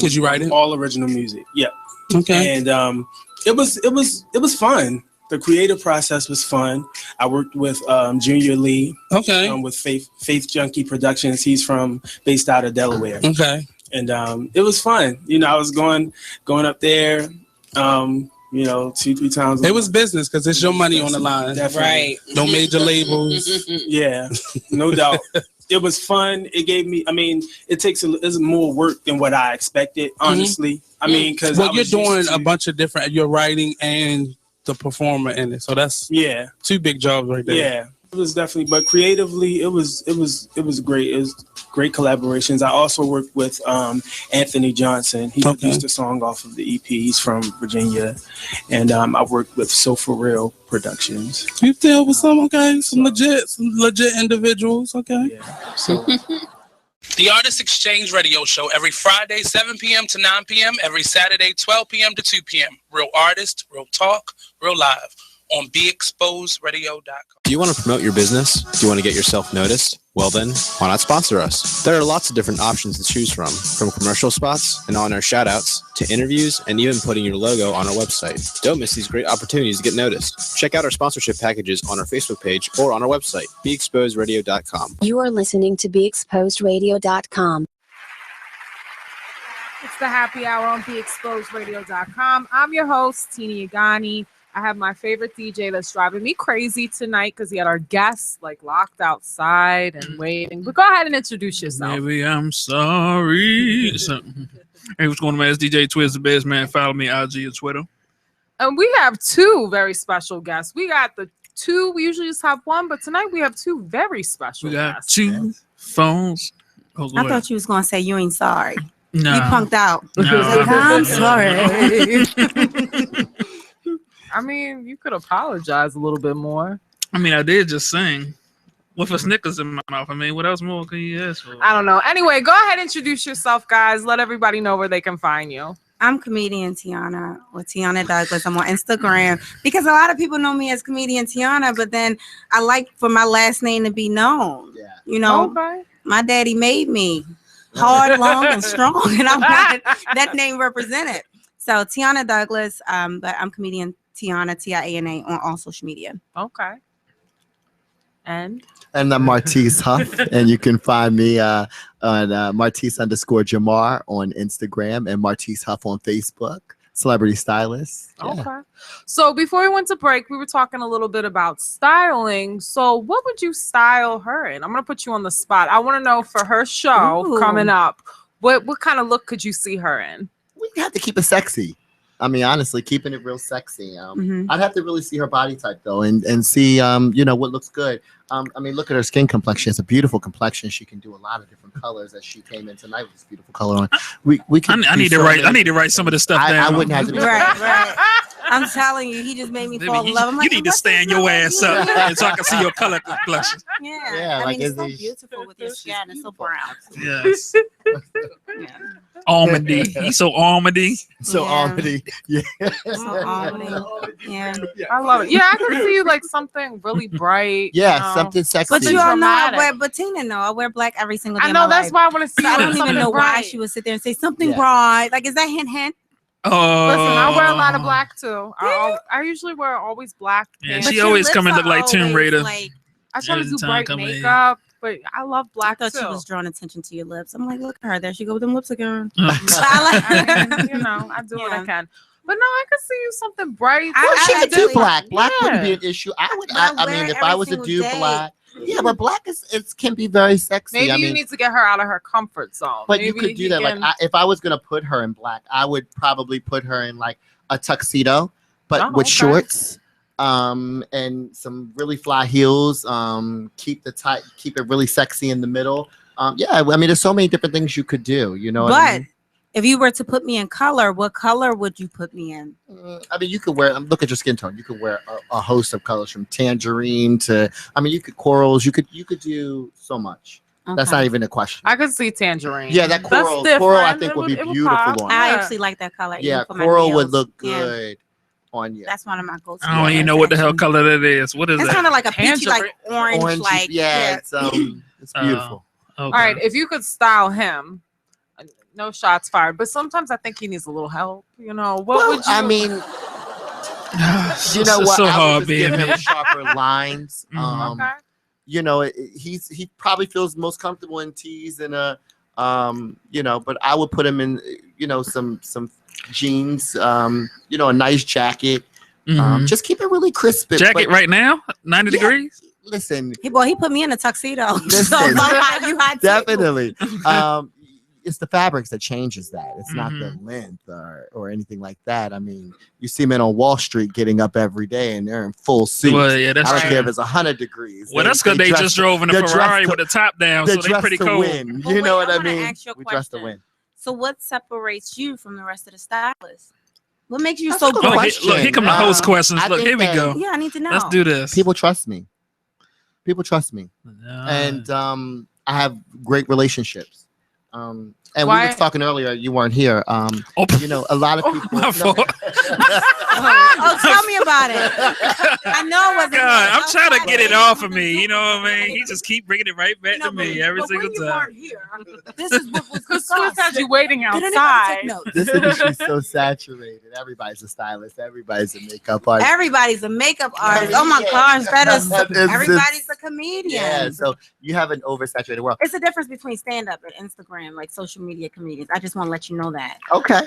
Did you write it? All original music. Yeah. Okay. And it was fun. The creative process was fun. I worked with Junior Lee. Okay. With Faith Junkie Productions. He's based out of Delaware. Okay. And it was fun. I was going up there. 2-3 times. It was business because it's your money on the line. Definitely. Right. No major labels. Yeah, no doubt. It was fun. It gave me. It's more work than what I expected. Honestly, because you're doing a bunch of different. You're writing and the performer in it, so that's 2 big jobs right there. Yeah, it was definitely, but creatively, it was great. It was great collaborations. I also worked with Anthony Johnson. He produced a song off of the EP. He's from Virginia, and I worked with So For Real Productions. You deal with some legit individuals. Okay. Yeah. So. The Artist Exchange Radio Show every Friday, 7 p.m. to 9 p.m., every Saturday, 12 p.m. to 2 p.m. Real artist, real talk, real live on BeExposedRadio.com. Do you want to promote your business? Do you want to get yourself noticed? Well then, why not sponsor us? There are lots of different options to choose from commercial spots and on-air shoutouts to interviews and even putting your logo on our website. Don't miss these great opportunities to get noticed. Check out our sponsorship packages on our Facebook page or on our website, BeExposedRadio.com. You are listening to BeExposedRadio.com. It's the happy hour on BeExposedRadio.com. I'm your host, Tina Yeganeh. I have my favorite DJ that's driving me crazy tonight because he had our guests locked outside and waiting. But go ahead and introduce yourself. Maybe I'm sorry. Hey, what's going on, man? It's DJ Twizz, the best man. Follow me IG and Twitter. And we have 2 very special guests. We got the 2. We usually just have 1, but tonight we have 2 very special guests. We got 2 phones. I thought you was going to say you ain't sorry. No. You punked out. No. I'm sorry. You could apologize a little bit more. I did just sing with a Snickers in my mouth. What else more can you ask for? I don't know. Anyway, go ahead and introduce yourself, guys. Let everybody know where they can find you. I'm comedian Tiana or Tiana Douglas. I'm on Instagram because a lot of people know me as comedian Tiana, but then I like for my last name to be known. Yeah. You know, my daddy made me hard, long, and strong, and I want that name represented. So Tiana Douglas, but I'm comedian Tiana, Tiana on all social media. Okay. And I'm Martice Huff, and you can find me on Martice_Jamar on Instagram and Martice Huff on Facebook. Celebrity stylist. Yeah. Okay. So before we went to break, we were talking a little bit about styling. So what would you style her in? I'm gonna put you on the spot. I want to know for her show coming up, what kind of look could you see her in? We have to keep it sexy. I mean, honestly, keeping it real sexy. I'd have to really see her body type though, and see what looks good. I mean, look at her skin complexion. She has a beautiful complexion. She can do a lot of different colors. As she came in tonight with this beautiful color on. We can. I need to write some of this stuff down. I wouldn't have to be right. I'm telling you, he just made me fall in love. I'm like, you need to stand your ass up so I can see your color complexion. Yeah, I mean, it's so beautiful with your skin. It's so brown. Yes. Almondy. He's so almondy. So almondy. Yeah. So almondy. Yeah. I love it. Yeah, I can see you like something really bright. Yeah, something sexy. But you all know, but Tina, no, I wear black every single day. I know that's why I want to see. I don't even know why she would sit there and say something bright. Like, is that hint? Listen, I wear a lot of black too. I usually wear always black. Yeah, she always come and look like Tomb Raider. Like, I try to do bright makeup, but I love black I thought too. she was drawing attention to your lips. I'm like, look at her. There she go with them lips again. I like I do what I can. But no, I could see you something bright. She could do black. Black wouldn't be an issue. I mean, if I was to do black. Yeah, but black can be very sexy. Maybe you need to get her out of her comfort zone. But you could do that. Like, if I was gonna put her in black, I would probably put her in like a tuxedo, but with shorts, and some really fly heels. Keep it really sexy in the middle. Yeah, I mean, there's so many different things you could do. You know, but what I mean? If you were to put me in color, what color would you put me in? I mean, you could wear. Look at your skin tone. You could wear a host of colors, from tangerine to. I mean, you could corals. You could do so much. Okay. That's not even a question. I could see tangerine. Yeah, that coral. Coral, I think, would be beautiful on. I actually like that color. Yeah, coral would look good on you. That's one of my go-to. I don't even know what the hell color that is. What is that? It's kind of like a peachy, like orange, like yeah. It's beautiful. Okay. All right, if you could style him. No shots fired, but sometimes I think he needs a little help. You know, what would you? I mean, you know what? So I hard would being give him me. sharper lines. Okay. You know, he probably feels most comfortable in tees and but I would put him in, some jeans, a nice jacket. Just keep it really crisp. Jacket right now, 90 degrees. Listen, he put me in a tuxedo. Listen, definitely. It's the fabrics that changes that. It's not the length or anything like that. I mean, you see men on Wall Street getting up every day and they're in full suits. Well, yeah, that's I don't true. care if it's 100 degrees. Well, that's because they just drove in a Ferrari with the top down, so they're pretty cool. Win. You know what I mean? We dress to win. So what separates you from the rest of the stylists? What makes you so good? Look, here come the host questions. Look, here we go. Yeah, I need to know. Let's do this. People trust me. And I have great relationships. And we were talking earlier. You weren't here. A lot of people. My fault. Tell me about it. I know it wasn't. God, I'm trying to get it off of me. You know what I mean? He just keep bringing it right back to me every single time. This is what was because Twizz had you waiting outside. This industry's so saturated. Everybody's a stylist. Everybody's a makeup artist. Everybody's a makeup artist. Oh my gosh, everybody's a comedian. Yeah, so you have an oversaturated world. It's a difference between stand-up and Instagram, like social media comedians. I just want to let you know that. Okay.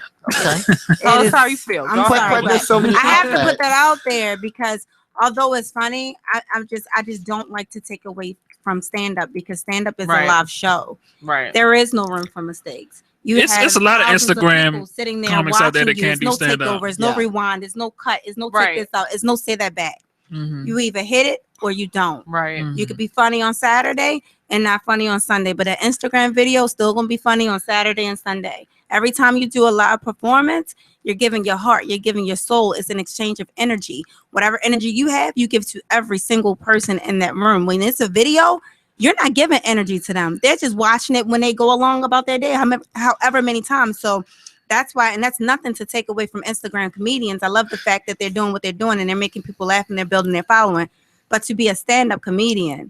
Tell us how you feel. I'm sorry, but I have to put that out there because although it's funny, I just don't like to take away from stand-up because stand-up is a live show. Right. There is no room for mistakes. It's a lot of Instagram sitting there comics out there that can't do no stand-up. takeovers, no rewind, there's no cut, there's no take this out, there's no say that back. You either hit it or you don't. Right. You could be funny on Saturday and not funny on Sunday, but an Instagram video still gonna be funny on Saturday and Sunday. Every time you do a live performance, you're giving your heart, you're giving your soul. It's an exchange of energy. Whatever energy you have, you give to every single person in that room. When it's a video, you're not giving energy to them. They're just watching it when they go along about their day, however many times. So that's why, and that's nothing to take away from Instagram comedians. I love the fact that they're doing what they're doing and they're making people laugh and they're building their following. But to be a stand-up comedian,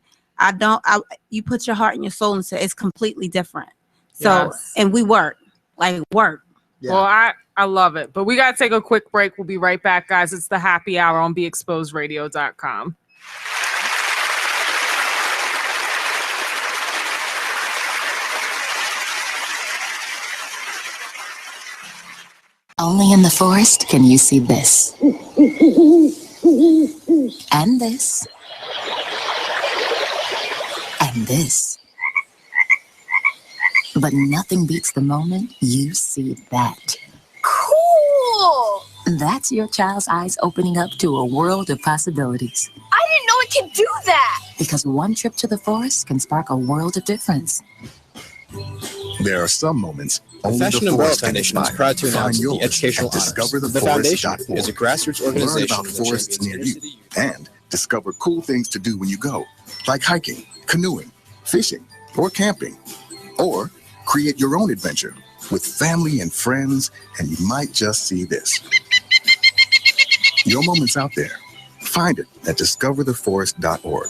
you put your heart and your soul into it. It's completely different. So, Yes. and we work. Yeah. Well, I love it. But we got to take a quick break. We'll be right back, guys. It's the happy hour on BeExposedRadio.com. Only in the forest can you see this. And this. And this. But nothing beats the moment you see that. Cool! That's your child's eyes opening up to a world of possibilities. I didn't know it could do that! Because one trip to the forest can spark a world of difference. There are some moments The only Fashion the Umbrella forest can Foundation is inspire. proud to announce Find the yours Educational at Honors. The discovertheforest.org. foundation is a grassroots organization Learn about that forests champions near you inner-city youth. and discover cool things to do when you go, like hiking, canoeing, fishing, or camping. Or create your own adventure with family and friends, and you might just see this. Your moment's out there. Find it at discovertheforest.org.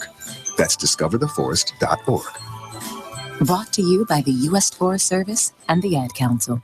That's discovertheforest.org. Brought to you by the U.S. Forest Service and the Ad Council.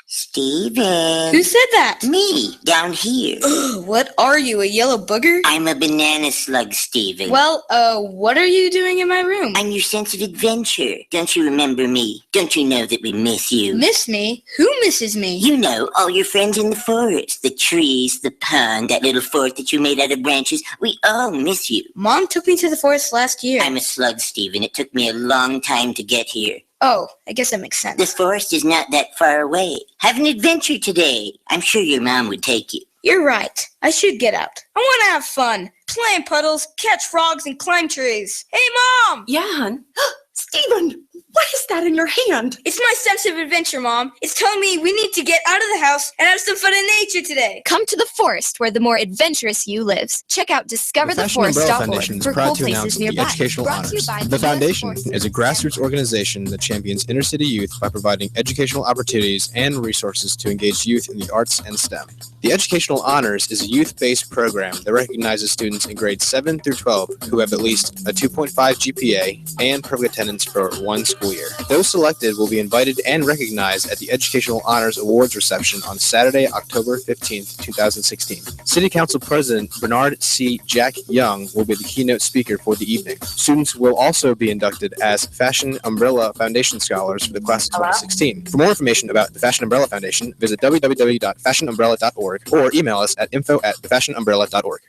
Steven. Who said that? Me, down here. What are you, a yellow booger? I'm a banana slug, Steven. Well, what are you doing in my room? I'm your sense of adventure. Don't you remember me? Don't you know that we miss you? Miss me? Who misses me? You know, all your friends in the forest. The trees, the pond, that little fort that you made out of branches. We all miss you. Mom took me to the forest last year. I'm a slug, Steven. It took me a long time to get here. Oh, I guess that makes sense. This forest is not that far away. Have an adventure today. I'm sure your mom would take you. You're right. I should get out. I want to have fun. Play in puddles, catch frogs, and climb trees. Hey, Mom! Yeah, hon. Steven, what is that in your hand? It's my sense of adventure, Mom. It's telling me we need to get out of the house and have some fun in nature today. Come to the forest where the more adventurous you lives. Check out The Fashion Umbrella Foundation discovertheforest.org is for proud cool to announce places the nearby. Educational Brought to you Honors. by The US foundation Forest is a grassroots organization that champions inner-city youth by providing educational opportunities and resources to engage youth in the arts and STEM. The Educational Honors is a youth-based program that recognizes students in grades 7 through 12 who have at least a 2.5 GPA and perfect attendance for one school year. Those selected will be invited and recognized at the Educational Honors Awards reception on Saturday, October 15th, 2016. City Council President Bernard C. Jack Young will be the keynote speaker for the evening. Students will also be inducted as Fashion Umbrella Foundation Scholars for the class of 2016. For more information about the Fashion Umbrella Foundation, visit www.fashionumbrella.org or email us at info@thefashionumbrella.org.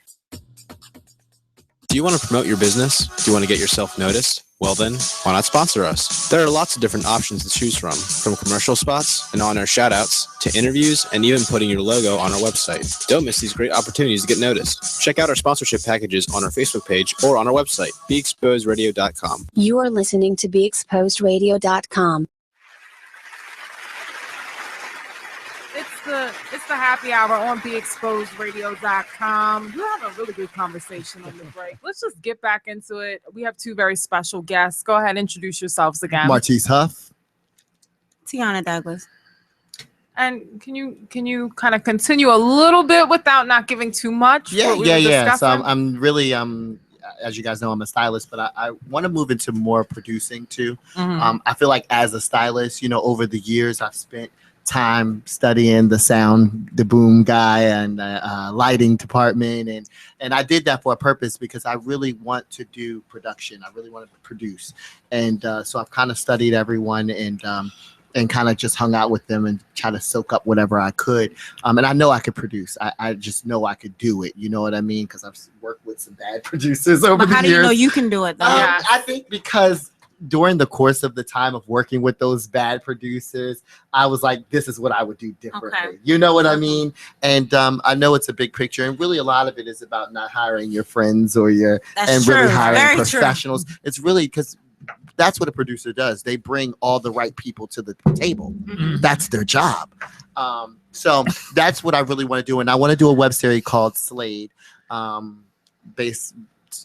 Do you want to promote your business? Do you want to get yourself noticed? Well then, why not sponsor us? There are lots of different options to choose from commercial spots and on-air shoutouts to interviews and even putting your logo on our website. Don't miss these great opportunities to get noticed. Check out our sponsorship packages on our Facebook page or on our website, BeExposedRadio.com. You are listening to BeExposedRadio.com. It's the happy hour on BeExposedRadio.com. We're having a really good conversation on the break. Let's just get back into it. We have two very special guests. Go ahead, introduce yourselves again. Martice Huff. Tiana Douglas. And can you kind of continue a little bit without not giving too much? Yeah. So I'm really as you guys know, I'm a stylist, but I want to move into more producing too. Mhm. I feel like as a stylist, over the years I've spent time studying the sound, the boom guy, and lighting department, and I did that for a purpose because I really want to do production. I really wanted to produce, and so I've kind of studied everyone and kind of just hung out with them and try to soak up whatever I could. And I know I could produce. I just know I could do it. You know what I mean? Because I've worked with some bad producers over But the how years. do you know you can do it though? I think because during the course of the time of working with those bad producers, I was like, this is what I would do differently. Okay. You know what I mean? And I know it's a big picture, and really a lot of it is about not hiring your friends or really hiring Very professionals. It's really because that's what a producer does. They bring all the right people to the table. Mm-hmm. That's their job. So that's what I really want to do. And I want to do a web series called Slade, based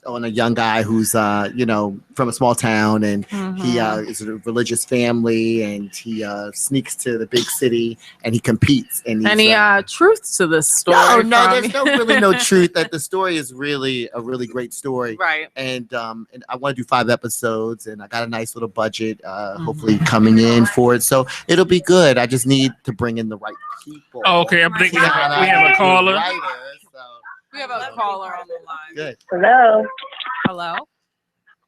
on a young guy who's from a small town, and he is a religious family, and he sneaks to the big city and he competes. And any truth to this story? No, there's no truth. That the story is really a really great story, right? And I want to do 5 episodes, and I got a nice little budget, hopefully coming in for it, so it'll be good. I just need to bring in the right people. Oh, okay, I think we have a caller. We have a caller on the line. Good. Hello. Hello.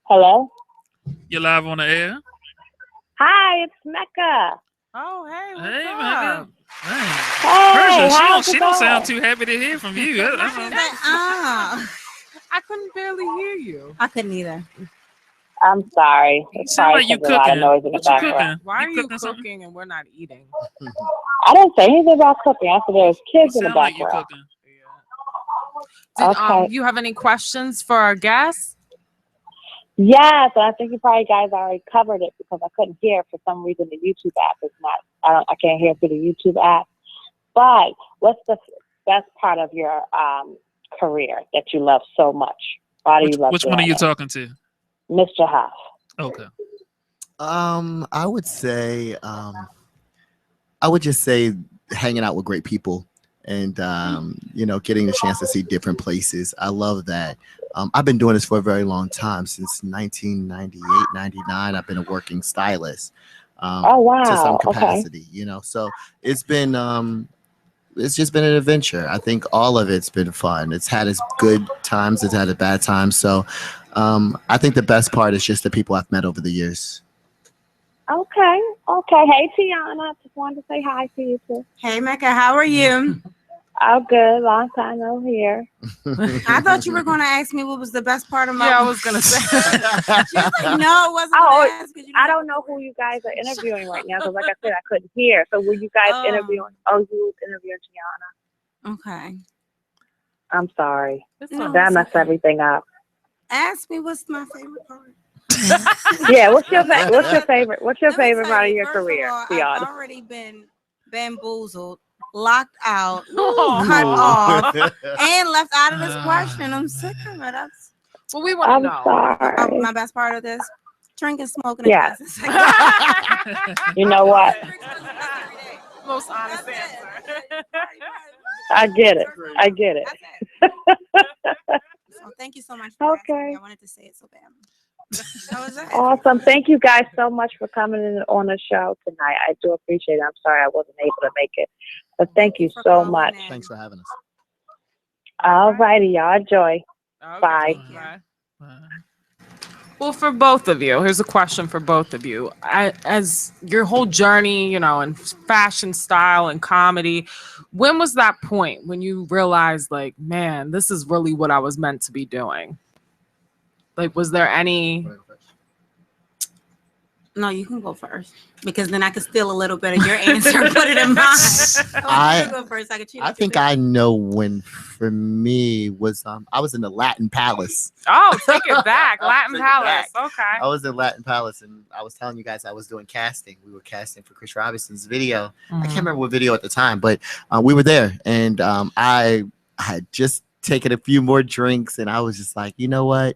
Hello. You're live on the air. Hi, it's Mecca. Oh, hey. Hey, Mecca. Hey, She don't sound too happy to hear from you. I couldn't barely hear you. I couldn't either. I'm sorry. It's sound probably like you because there's a lot of cooking. noise in the What you background. cooking? Why are you cooking something? cooking and we're not eating? I didn't say anything about cooking. I said there's kids in the Sound like you background. cooking. Did you have any questions for our guests? Yes, and I think you probably guys already covered it because I couldn't hear for some reason. The YouTube app is not. I can't hear through the YouTube app. But what's the best part of your career that you love so much? Why do you love? Which one are you talking to? Mr. Huff. Okay. I would say, I would just say hanging out with great people and, getting the chance to see different places. I love that. I've been doing this for a very long time, since 1998, 99. I've been a working stylist. Oh, wow. To some Okay. capacity, so it's been, it's just been an adventure. I think all of it's been fun. It's had its good times. It's had its bad times. So I think the best part is just the people I've met over the years. Okay. Hey, Tiana. Just wanted to say hi to you too. Hey, Mecca. How are you? I'm good. Long time no here. I thought you were going to ask me what was the best part of my. Yeah, I was going to say. She was like, no, it wasn't. Oh, I don't know who you guys are interviewing right now because, like I said, I couldn't hear. So, were you guys interviewing? Oh, you were interviewing Tiana. Okay. I'm sorry. No, that it's messed everything up. Ask me what's my favorite part. Yeah. What's your favorite? What's your favorite part of your career, Tiana? I've already been bamboozled, locked out, Oh. cut off, and left out of this question. I'm sick of it. That's well, we want to know. Sorry. my best part of this: drinking, smoking, Yeah. and dancing. You know what? Most honest answer. I get it. So thank you so much for asking me. Okay. I wanted to say it so bad. How was that? Awesome. Thank you guys so much for coming in on the show tonight. I do appreciate it. I'm sorry I wasn't able to make it. But thank you so much. Thanks for having us. All righty, y'all. Enjoy. Bye. Well, for both of you, here's a question for both of you. As your whole journey, in fashion, style, and comedy, when was that point when you realized, like, man, this is really what I was meant to be doing? Like, was there any? No, you can go first because then I can steal a little bit of your answer and put it in mine. You go first. I think I know when for me was I was in the Latin Palace. Oh, take it back, Latin Palace. Okay. I was in Latin Palace and I was telling you guys I was doing casting. We were casting for Chris Robinson's video. I can't remember what video at the time, but we were there and I had just taken a few more drinks and I was just like, you know what?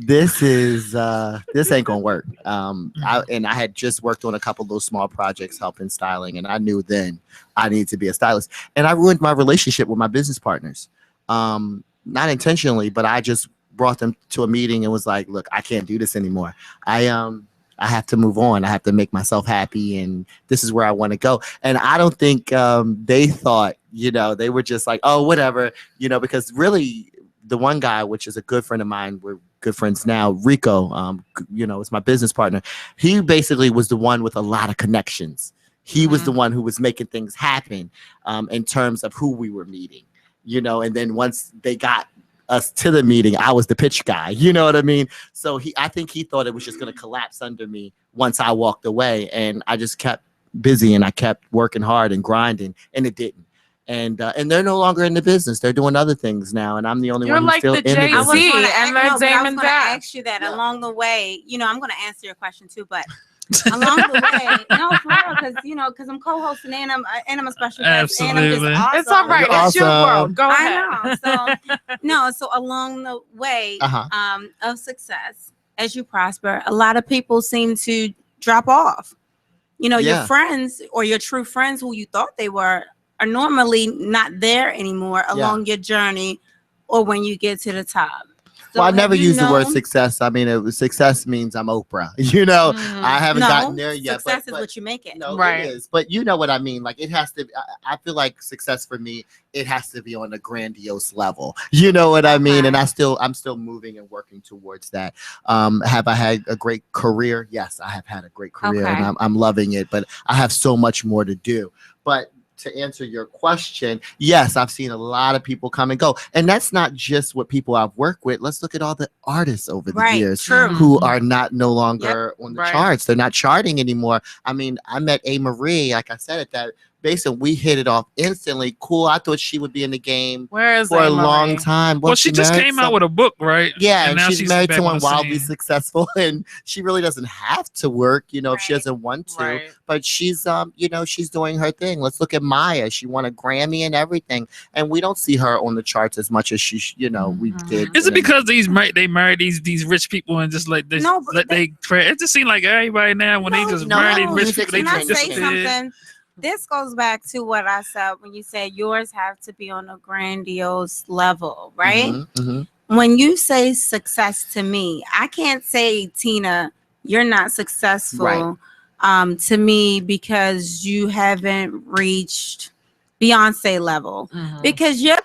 This ain't gonna work. I had just worked on a couple of those small projects helping styling, and I knew then I needed to be a stylist. And I ruined my relationship with my business partners, not intentionally, but I just brought them to a meeting and was like, "Look, I can't do this anymore. I have to move on. I have to make myself happy, and this is where I want to go." And I don't think they thought, they were just like, "Oh, whatever," because really, the one guy, which is a good friend of mine, we're good friends now, Rico, is my business partner. He basically was the one with a lot of connections. He was the one who was making things happen in terms of who we were meeting, and then once they got us to the meeting, I was the pitch guy, you know what I mean? So I think he thought it was just going to collapse under me once I walked away, and I just kept busy and I kept working hard and grinding, and it didn't. And they're no longer in the business. They're doing other things now, and I'm the only one who's still in the business. I was going to ask you that along the way. I'm going to answer your question too, but along the way. No, for real, because I'm co-hosting and I'm a special guest and I'm just Absolutely. awesome. It's all right. You're It's your awesome. world. Go ahead. I know. So along the way of success, as you prosper, a lot of people seem to drop off. Your friends or your true friends who you thought they were are normally not there anymore along your journey or when you get to the top. So well, I never used the word success. I mean, success means I'm Oprah. I haven't gotten there yet. Success is what you make it. No, it is. But you know what I mean? Like, it has to, I feel like success for me, it has to be on a grandiose level. You know what I mean? And I'm still moving and working towards that. Have I had a great career? Yes, I have had a great career and I'm loving it, but I have so much more to do. But to answer your question, yes, I've seen a lot of people come and go. And that's not just what people I've worked with. Let's look at all the artists over the years who are no longer on the charts. They're not charting anymore. I mean, I met A. Marie, like I said, at that basically we hit it off instantly. Cool. I thought she would be in the game for a long time. Well, she just came out with a book, right? Yeah, and now she's married to someone wildly scene. successful, and she really doesn't have to work, if she doesn't want to. But she's, she's doing her thing. Let's look at Maya. She won a Grammy and everything, and we don't see her on the charts as much as she, we did. Is it because they marry these rich people and just like this? It just seems like everybody now when they just marry these rich people, they just disappear. This goes back to what I said when you said yours have to be on a grandiose level, right? When you say success to me, I can't say, Tina, you're not successful to me because you haven't reached Beyonce level. Because your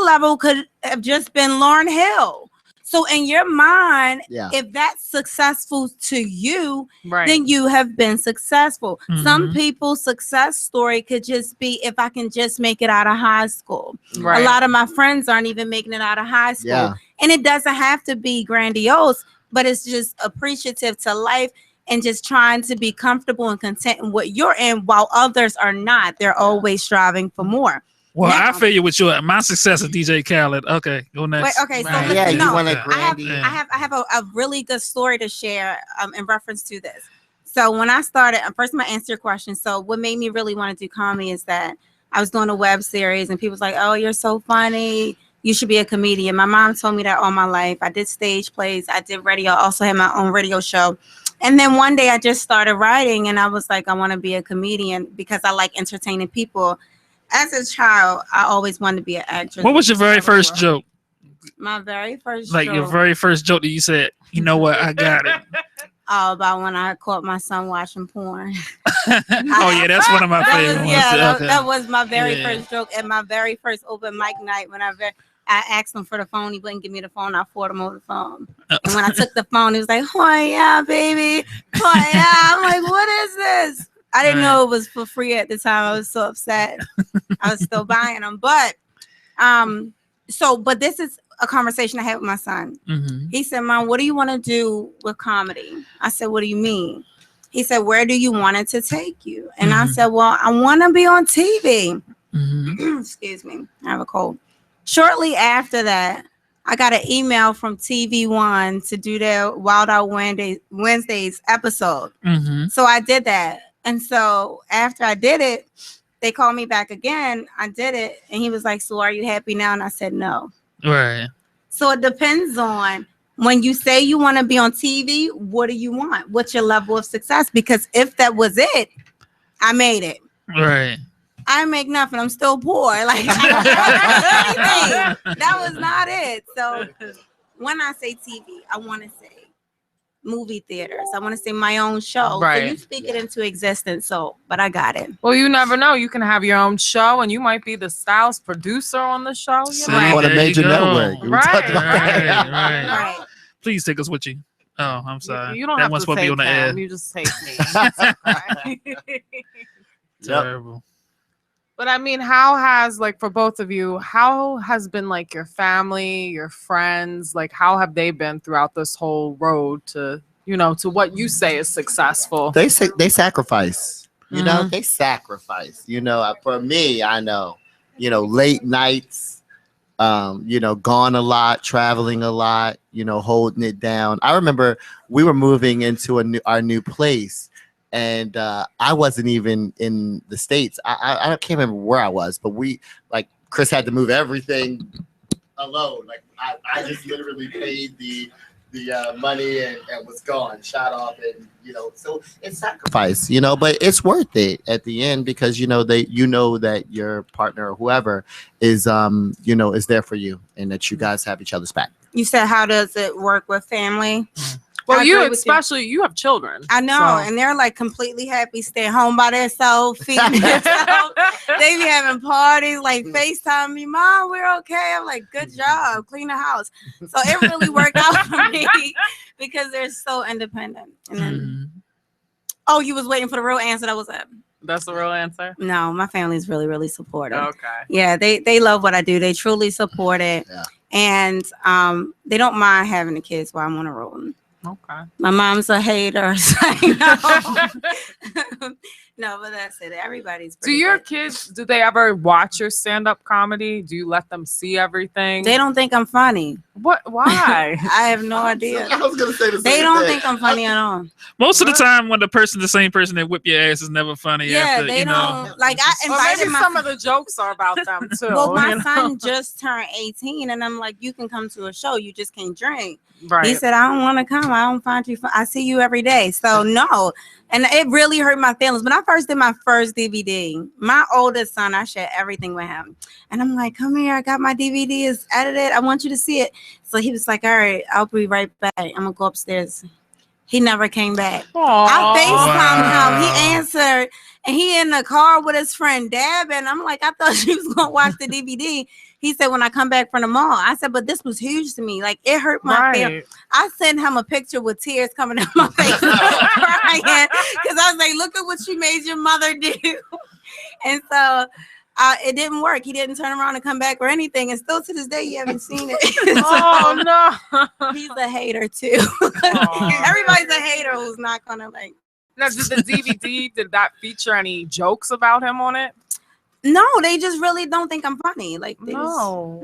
level could have just been Lauryn Hill. So in your mind, if that's successful to you, then you have been successful. Some people's success story could just be if I can just make it out of high school. A lot of my friends aren't even making it out of high school. And it doesn't have to be grandiose, but it's just appreciative to life and just trying to be comfortable and content in what you're in while others are not. They're always striving for more. Well, I feel you with you. My success is DJ Khaled. Okay, go next. Wait, okay, so I have a really good story to share in reference to this. So when I started, first I'm gonna answer your question. So what made me really want to do comedy is that I was doing a web series and people was like, "Oh, you're so funny. You should be a comedian." My mom told me that all my life. I did stage plays. I did radio. I also had my own radio show. And then one day I just started writing and I was like, I want to be a comedian because I like entertaining people. As a child, I always wanted to be an actress. What was your very first joke? My very first joke. Your very first joke that you said, you know what, I got it. About when I caught my son watching porn. That's one of my favorite ones. That was my very first joke at my very first open mic night. When I asked him for the phone, he wouldn't give me the phone. I fought him over the phone. And when I took the phone, he was like, "Oh yeah, baby. Oh yeah." I'm like, "What is this?" I didn't know it was for free at the time. I was so upset. I was still buying them. But but this is a conversation I had with my son. He said, "Mom, what do you want to do with comedy?" I said, "What do you mean?" He said, "Where do you want it to take you?" And I said, "Well, I want to be on TV." Excuse me. I have a cold. Shortly after that, I got an email from TV One to do their Wild Out Wednesdays episode. So I did that. And so after I did it, they called me back again. I did it. And he was like, "So are you happy now?" And I said, "No." Right. So it depends on when you say you want to be on TV, what do you want? What's your level of success? Because if that was it, I made it. Right. I make nothing. I'm still poor. Like that was not it. So when I say TV, I want to say movie theaters. I want to say my own show. Right. So you speak it into existence. But I got it. Well, you never know. You can have your own show, and you might be the styles producer on the show. On a major network. Right. Please take us with you. Oh, I'm sorry. You don't that have one's to supposed to be on the air. You just take me. Terrible. But I mean, how has, like, for both of you, how has been like your family, your friends, like how have they been throughout this whole road to, to what you say is successful? They sacrifice, they sacrifice, for me, I know, late nights, gone a lot, traveling a lot, holding it down. I remember we were moving into our new place. and I wasn't even in the States. I can't remember where I was, but Chris had to move everything alone. Like I just literally paid the money and was gone, shot off, and so it's sacrifice, but it's worth it at the end because that your partner or whoever is is there for you and that you guys have each other's back. You said, how does it work with family? Well, you especially, you have children. I know, and they're like completely happy, stay home by themselves, feeding themselves. They be having parties, like FaceTime me, Mom, we're okay. I'm like, good job, clean the house. So it really worked out for me because they're so independent. And then, oh, you was waiting for the real answer. That was it. That's the real answer? No, my family is really, really supportive. Okay. Yeah, they love what I do. They truly support it. Yeah. And they don't mind having the kids while I'm on the road. Okay. My mom's a hater. So no, but that's it. Everybody's Do your kids, do they ever watch your stand-up comedy? Do you let them see everything? They don't think I'm funny. What? Why? I have no idea. I was gonna say the same They don't thing. think I'm funny at all. Most of the time, when the same person that whip your ass is never funny. Yeah, after, they don't. Like I Or invited maybe my some of the jokes are about them too. Well, my you know? son just turned 18, and I'm like, you can come to a show. You just can't drink. Right. He said, I don't want to come. I don't find you fun. I see you every day. So no. And it really hurt my feelings. When I first did my first DVD, my oldest son, I shared everything with him. And I'm like, come here. I got my DVD. It's edited. I want you to see it. So he was like, all right, I'll be right back. I'm going to go upstairs. He never came back. Aww. I FaceTimed him. He answered. And he in the car with his friend Dab. And I'm like, I thought she was going to watch the DVD. He said, when I come back from the mall. I said, but this was huge to me. Like, it hurt my feelings. I sent him a picture with tears coming down my face. Crying. Because I was like, look at what you made your mother do. And so it didn't work. He didn't turn around and come back or anything. And still to this day, you haven't seen it. Oh, no. He's a hater, too. Everybody's a hater who's not going to like. Now, did the DVD, did that feature any jokes about him on it? No, they just really don't think I'm funny. Like, they no.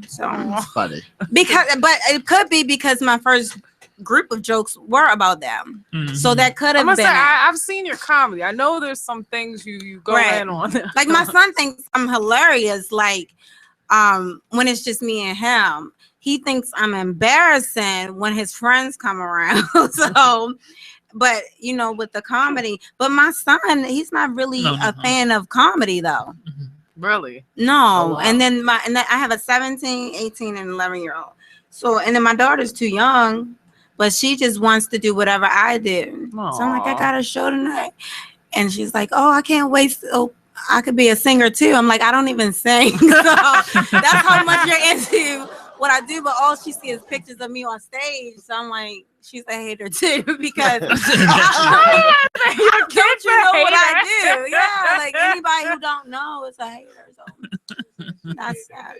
So It's funny. But it could be because my first group of jokes were about them. Mm-hmm. So that could have been. I've seen your comedy. I know there's some things you go in on. Like my son thinks I'm hilarious. Like when it's just me and him, he thinks I'm embarrassing when his friends come around. So. But with the comedy, but my son, he's not really a fan of comedy though. Really? No. Oh, wow. And then I have a 17, 18, and 11-year-old. So, and then my daughter's too young, but she just wants to do whatever I do. Aww. So I'm like, I got a show tonight. And she's like, oh, I can't wait. Oh, I could be a singer too. I'm like, I don't even sing. So that's how much you're into what I do. But all she sees is pictures of me on stage. So I'm like, she's a hater too because don't you know what I do? Yeah, like anybody who don't know is a hater. So that's sad.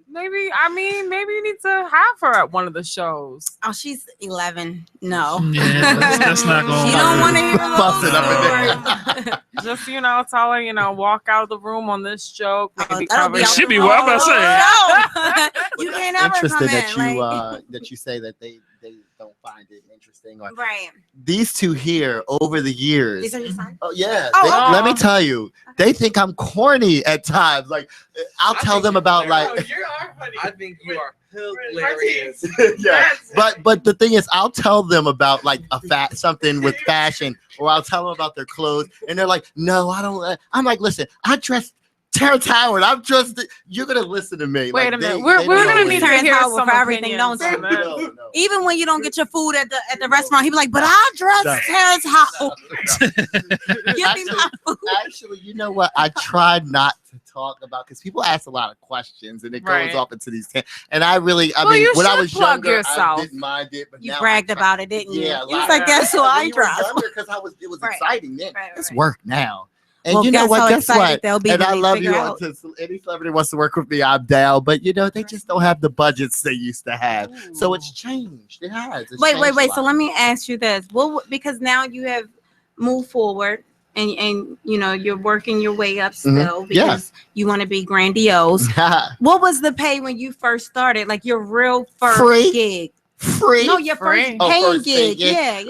Maybe you need to have her at one of the shows. Oh, she's 11. No. Yeah, that's not going. She don't want to hear the Just tell her, walk out of the room on this joke. It should be what I'm saying. You can't ever Interesting come that in. that you say that they don't find it interesting. Or, right. These two here over the years. These are your sons? Oh yeah. Oh, let me tell you, they think I'm corny at times. Like I'll tell them about like. You are funny. I think you are hilarious. Yeah. But the thing is, I'll tell them about like something with fashion, or I'll tell them about their clothes, and they're like, "No, I don't." I'm like, "Listen, I dress Terrence Howard. I'm just. You're gonna listen to me." Wait like, a minute. We're gonna need to hear Howard some for everything, don't you? No. Even when you don't get your food at the restaurant, he be like, "But I dress Terrence Howard." Give me my food. Actually, you know what? I tried not to talk about because people ask a lot of questions and it goes off into these. And I mean, when I was younger, I didn't mind it. But you now bragged about it, didn't you? Yeah, You was like, "Guess who I dress?" Because it was exciting then. It's work now. And Well, you know guess what? how Guess excited what? they'll be And when I they love figure you. out. Any celebrity wants to work with me, I'm down. But they just don't have the budgets they used to have. So it's changed. It has. It's Wait. changed a So lot. let me ask you this: because now you have moved forward, and you're working your way up still because you want to be grandiose. What was the pay when you first started? Like your real first gig? Free? No, your first paying gig. Yeah.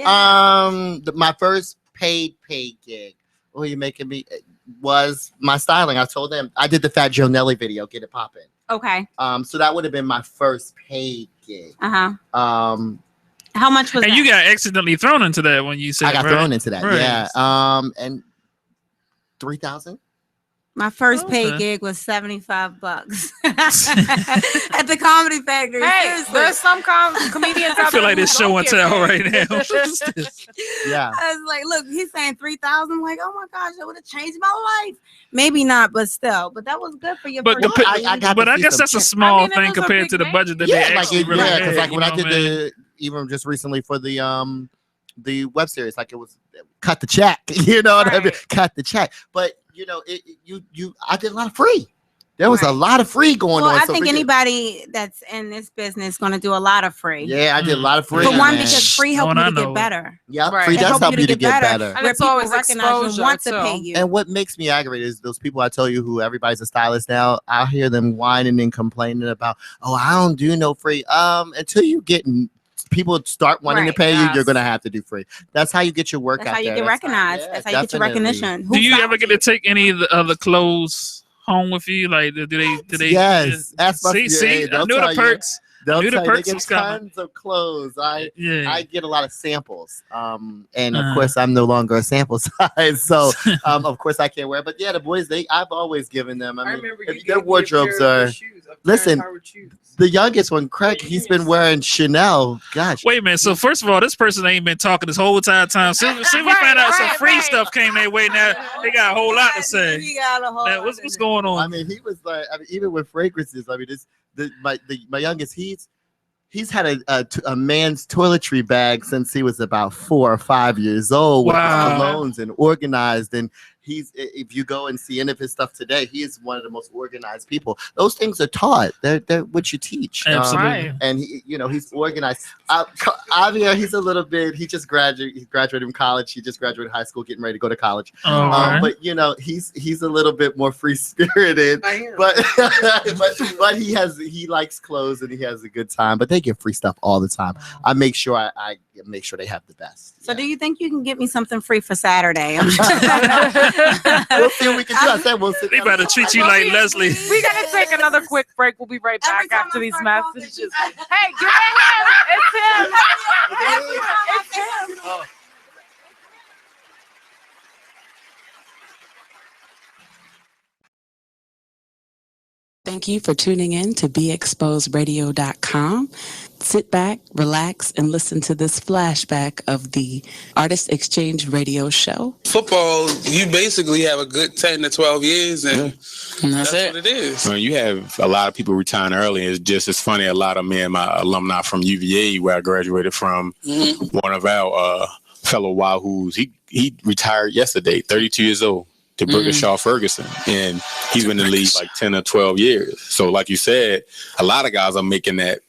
My first paid gig. Oh, you're making me was my styling. I told them I did the Fat Joe Nelly video, Get It Poppin'. Okay. So that would have been my first paid gig. How much was and that? you got accidentally thrown into that when you said I got right? thrown into that. Right. Yeah. And 3,000. My first paid gig was $75 at the Comedy Factory. Hey, Seriously. there's some comedians I out feel there like who this don't show and get tell paid. right now. Yeah. I was like, look, he's saying 3,000. I'm like, oh my gosh, that would have changed my life. Maybe not, but still. But that was good for your But, first I guess that's a small thing compared to the budget that they actually really had. because like you when know I did what I mean? the even just recently for the web series, like it was cut the check. You know what I mean? Cut the check. But you know, I did a lot of free. There was a lot of free going on. I so think forget- anybody that's in this business is going to do a lot of free. Yeah, I did a lot of free. For one, man. because free helps you to get better. Yeah, Right. free It does help help you to you to get get better. better. Where it's people always recognize you, exposure, want to too. pay you. And what makes me aggravated is those people I tell you who everybody's a stylist now. I hear them whining and complaining about, oh, I don't do no free. Until you get people start wanting to pay you, you're gonna have to do free. That's how you get your work That's out how you there. get recognized. That's how you get your definitely. recognition. Do you ever get to take any of the other clothes home with you? Like, do they? Yes. Ask my- See, yeah, I they'll knew tell the you. perks. They'll Knew the tell you they perks get was coming. tons of clothes. I get a lot of samples. And of Uh. course I'm no longer a sample size. So of course I can't wear it. But yeah, the boys, I've always given them. I mean, remember if you their gave me a wardrobes pair are of shoes, of listen, Terrence Howard shoes. the youngest one, Craig, he's been wearing Chanel. Gosh. Wait a minute. So first of all, this person ain't been talking this whole entire time. Since we found out some free stuff came their way, now they got a whole lot to say. Now, what's going on? I mean, he was like, even with fragrances, I mean, my youngest, he's had a man's toiletry bag since he was about 4 or 5 years old with Wow. colognes and organized. And if you go and see any of his stuff today, he is one of the most organized people. Those things are taught. They're what you teach. Absolutely. And he's organized. Javier, he's a little bit. He just graduated. He graduated from college. He just graduated high school, getting ready to go to college. All right. But he's a little bit more free spirited. But but he likes clothes and he has a good time. But they get free stuff all the time. I make sure I make sure they have the best. So do you think you can get me something free for Saturday? We'll see what we can do. I said we'll sit They down. better treat you like Leslie. We gotta take another quick break. We'll be right back after these messages. Hey, get him! It's him! It's him! Thank you for tuning in to BeExposedRadio.com. Sit back, relax, and listen to this flashback of the Artist Exchange Radio Show. Football, you basically have a good 10 to 12 years, and that's what it is. Well, you have a lot of people retiring early. It's funny. A lot of me and my alumni from UVA, where I graduated from, one of our fellow Wahoos, he retired yesterday, 32 years old. To Shaw Ferguson, and he's been in the league like 10 or 12 years. So like you said, a lot of guys are making that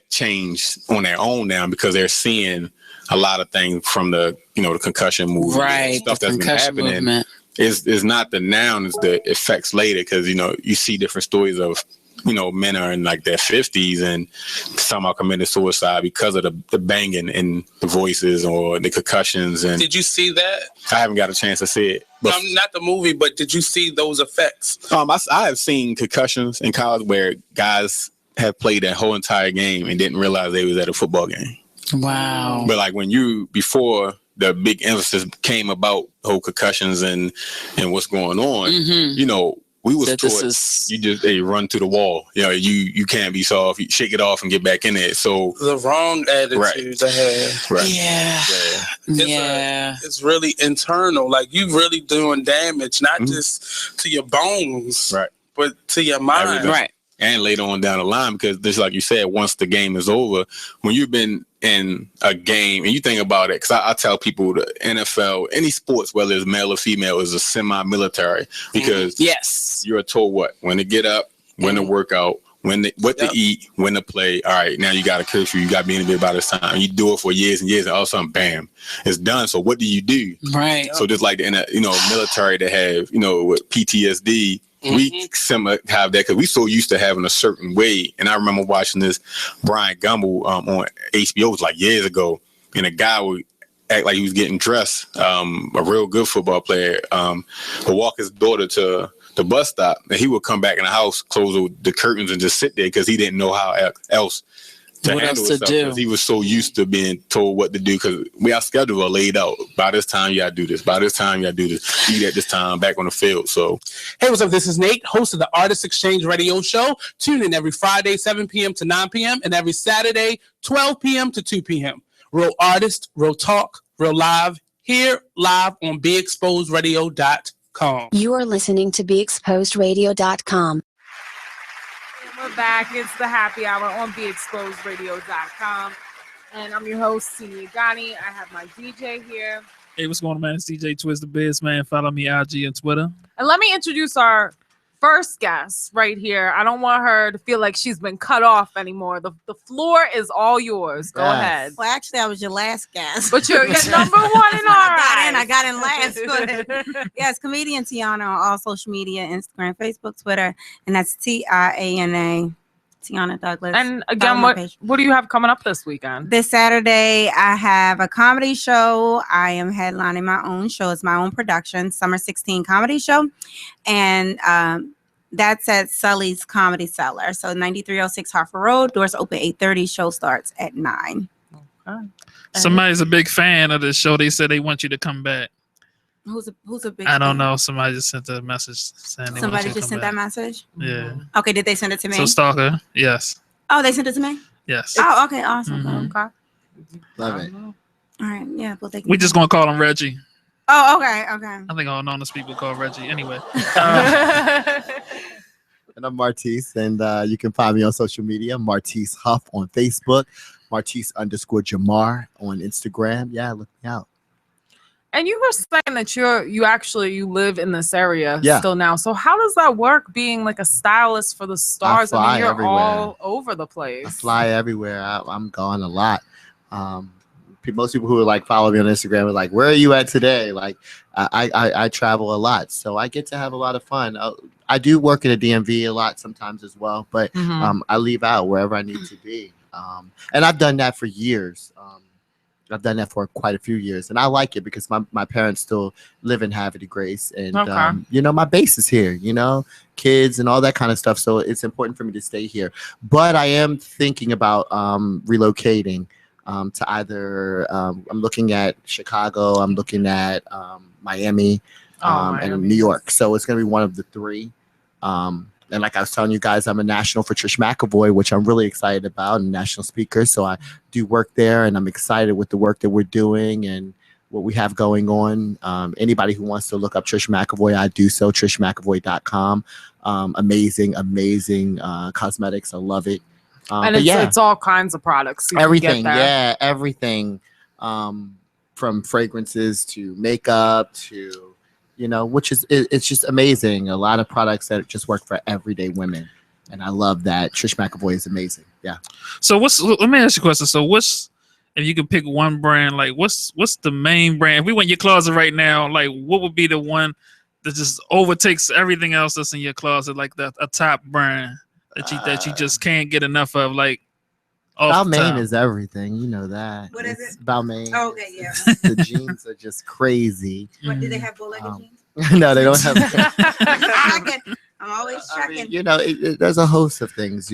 change on their own now because they're seeing a lot of things from the the concussion movement, Right, stuff the that's been concussion happening. movement. Is not the noun, it's the effects later, because you see different stories of men are in like their 50s and some are committing suicide because of the banging and the voices or the concussions. And Did you see that? I haven't got a chance to see it. But Not the movie, but did you see those effects? I have seen concussions in college where guys have played that whole entire game and didn't realize they was at a football game. Wow. But like before the big emphasis came about whole concussions and what's going on, we was That taught this you just run to the wall. You can't be soft. You shake it off and get back in it. So The wrong attitudes I had. right. It's really internal. Like you really doing damage, not just to your bones, Right. but to your mind. Everything. And later on down the line, because just like you said, once the game is over, when you've been in a game and you think about it, because I tell people the NFL, any sports, whether it's male or female, is a semi-military because you're told when to get up, when to work out, what to eat, when to play. All right, now you got a curfew, you got to be in the bed by this time. You do it for years and years, and all of a sudden, bam, it's done. So what do you do? Right. So just like in a military to have with PTSD. We similar have that because we so used to having a certain way. And I remember watching this Brian Gumbel on HBO, it was like years ago, and a guy would act like he was getting dressed. A real good football player. Would walk his daughter to the bus stop, and he would come back in the house, close the curtains, and just sit there because he didn't know how else to What handle else to himself. do? 'Cause he was so used to being told what to do because our schedule are laid out. By this time, you gotta do this. By this time, you gotta do this. Eat at this time, back on the field. So, Hey, what's up? This is Nate, host of the Artist Exchange Radio Show. Tune in every Friday, 7 p.m. to 9 p.m. and every Saturday, 12 p.m. to 2 p.m. Real artist, real talk, real live, here live on BeExposedRadio.com. You are listening to BeExposedRadio.com. We're back. It's the happy hour on BeExposedRadio.com. And I'm your host, Yeganeh. I have my DJ here. Hey, what's going on, man? It's DJ Twizz the Biz, man. Follow me IG and Twitter. And let me introduce our first guest right here. I don't want her to feel like she's been cut off anymore. The floor is all yours. Go ahead. Well, actually, I was your last guest. But you're number one in our eyes. I got in last. Yes, comedian Tiana on all social media, Instagram, Facebook, Twitter, and that's Tiana. Tiana Douglas. And again, what do you have coming up this weekend? This Saturday, I have a comedy show. I am headlining my own show. It's my own production, Summer 16 comedy show. And that's at Sully's Comedy Cellar. So 9306 Harford Road. Doors open 8:30. Show starts at 9. Okay. Somebody's a big fan of this show. They said they want you to come back. Who's a big I don't fan? know. Somebody just sent a message saying they Somebody want you to just come sent that back. message? Yeah. Okay, did they send it to me? So Stalker, yes. Oh, they sent it to me? Yes. Oh, okay, awesome. Mhm. Okay. Love it. All right, yeah, well, they can We just gonna call him Reggie. Oh, okay. I think all known people call Reggie. Anyway. And I'm Martice, and you can find me on social media, Martice Huff on Facebook, Martice_Jamar on Instagram. Yeah, look me out. And you were saying that you live in this area Yeah. still now. So how does that work being like a stylist for the stars? I fly mean, you're everywhere. all over the place. I fly everywhere. I'm gone a lot. Most people who are like follow me on Instagram are like, "Where are you at today?" Like, I travel a lot, so I get to have a lot of fun. I do work at a DMV a lot sometimes as well, but I leave out wherever I need to be, and I've done that for years. I've done that for quite a few years, and I like it because my parents still live in Havre de Grace, and my base is here. Kids and all that kind of stuff. So it's important for me to stay here. But I am thinking about relocating to either. I'm looking at Chicago. I'm looking at Miami, and New York. So it's going to be one of the three. And like I was telling you guys, I'm a national for Trish McEvoy, which I'm really excited about, and national speaker. So I do work there, and I'm excited with the work that we're doing and what we have going on. Anybody who wants to look up Trish McEvoy, I do so, trishmcavoy.com. Amazing cosmetics. I love it. And it's all kinds of products. So you can Everything. get that. Yeah, everything. From fragrances to makeup to which is it's just amazing. A lot of products that just work for everyday women, and I love that. Trish McEvoy is amazing. Yeah. So let me ask you a question. So if you could pick one brand, like what's the main brand? If we went in your closet right now, like what would be the one that just overtakes everything else that's in your closet, like a top brand that you just can't get enough of, like Balmain is everything. You know that. What is it? Balmain. Oh, okay, yeah. The jeans are just crazy. What, do they have bow-legged jeans? No, they don't have. I'm always checking. There's a host of things.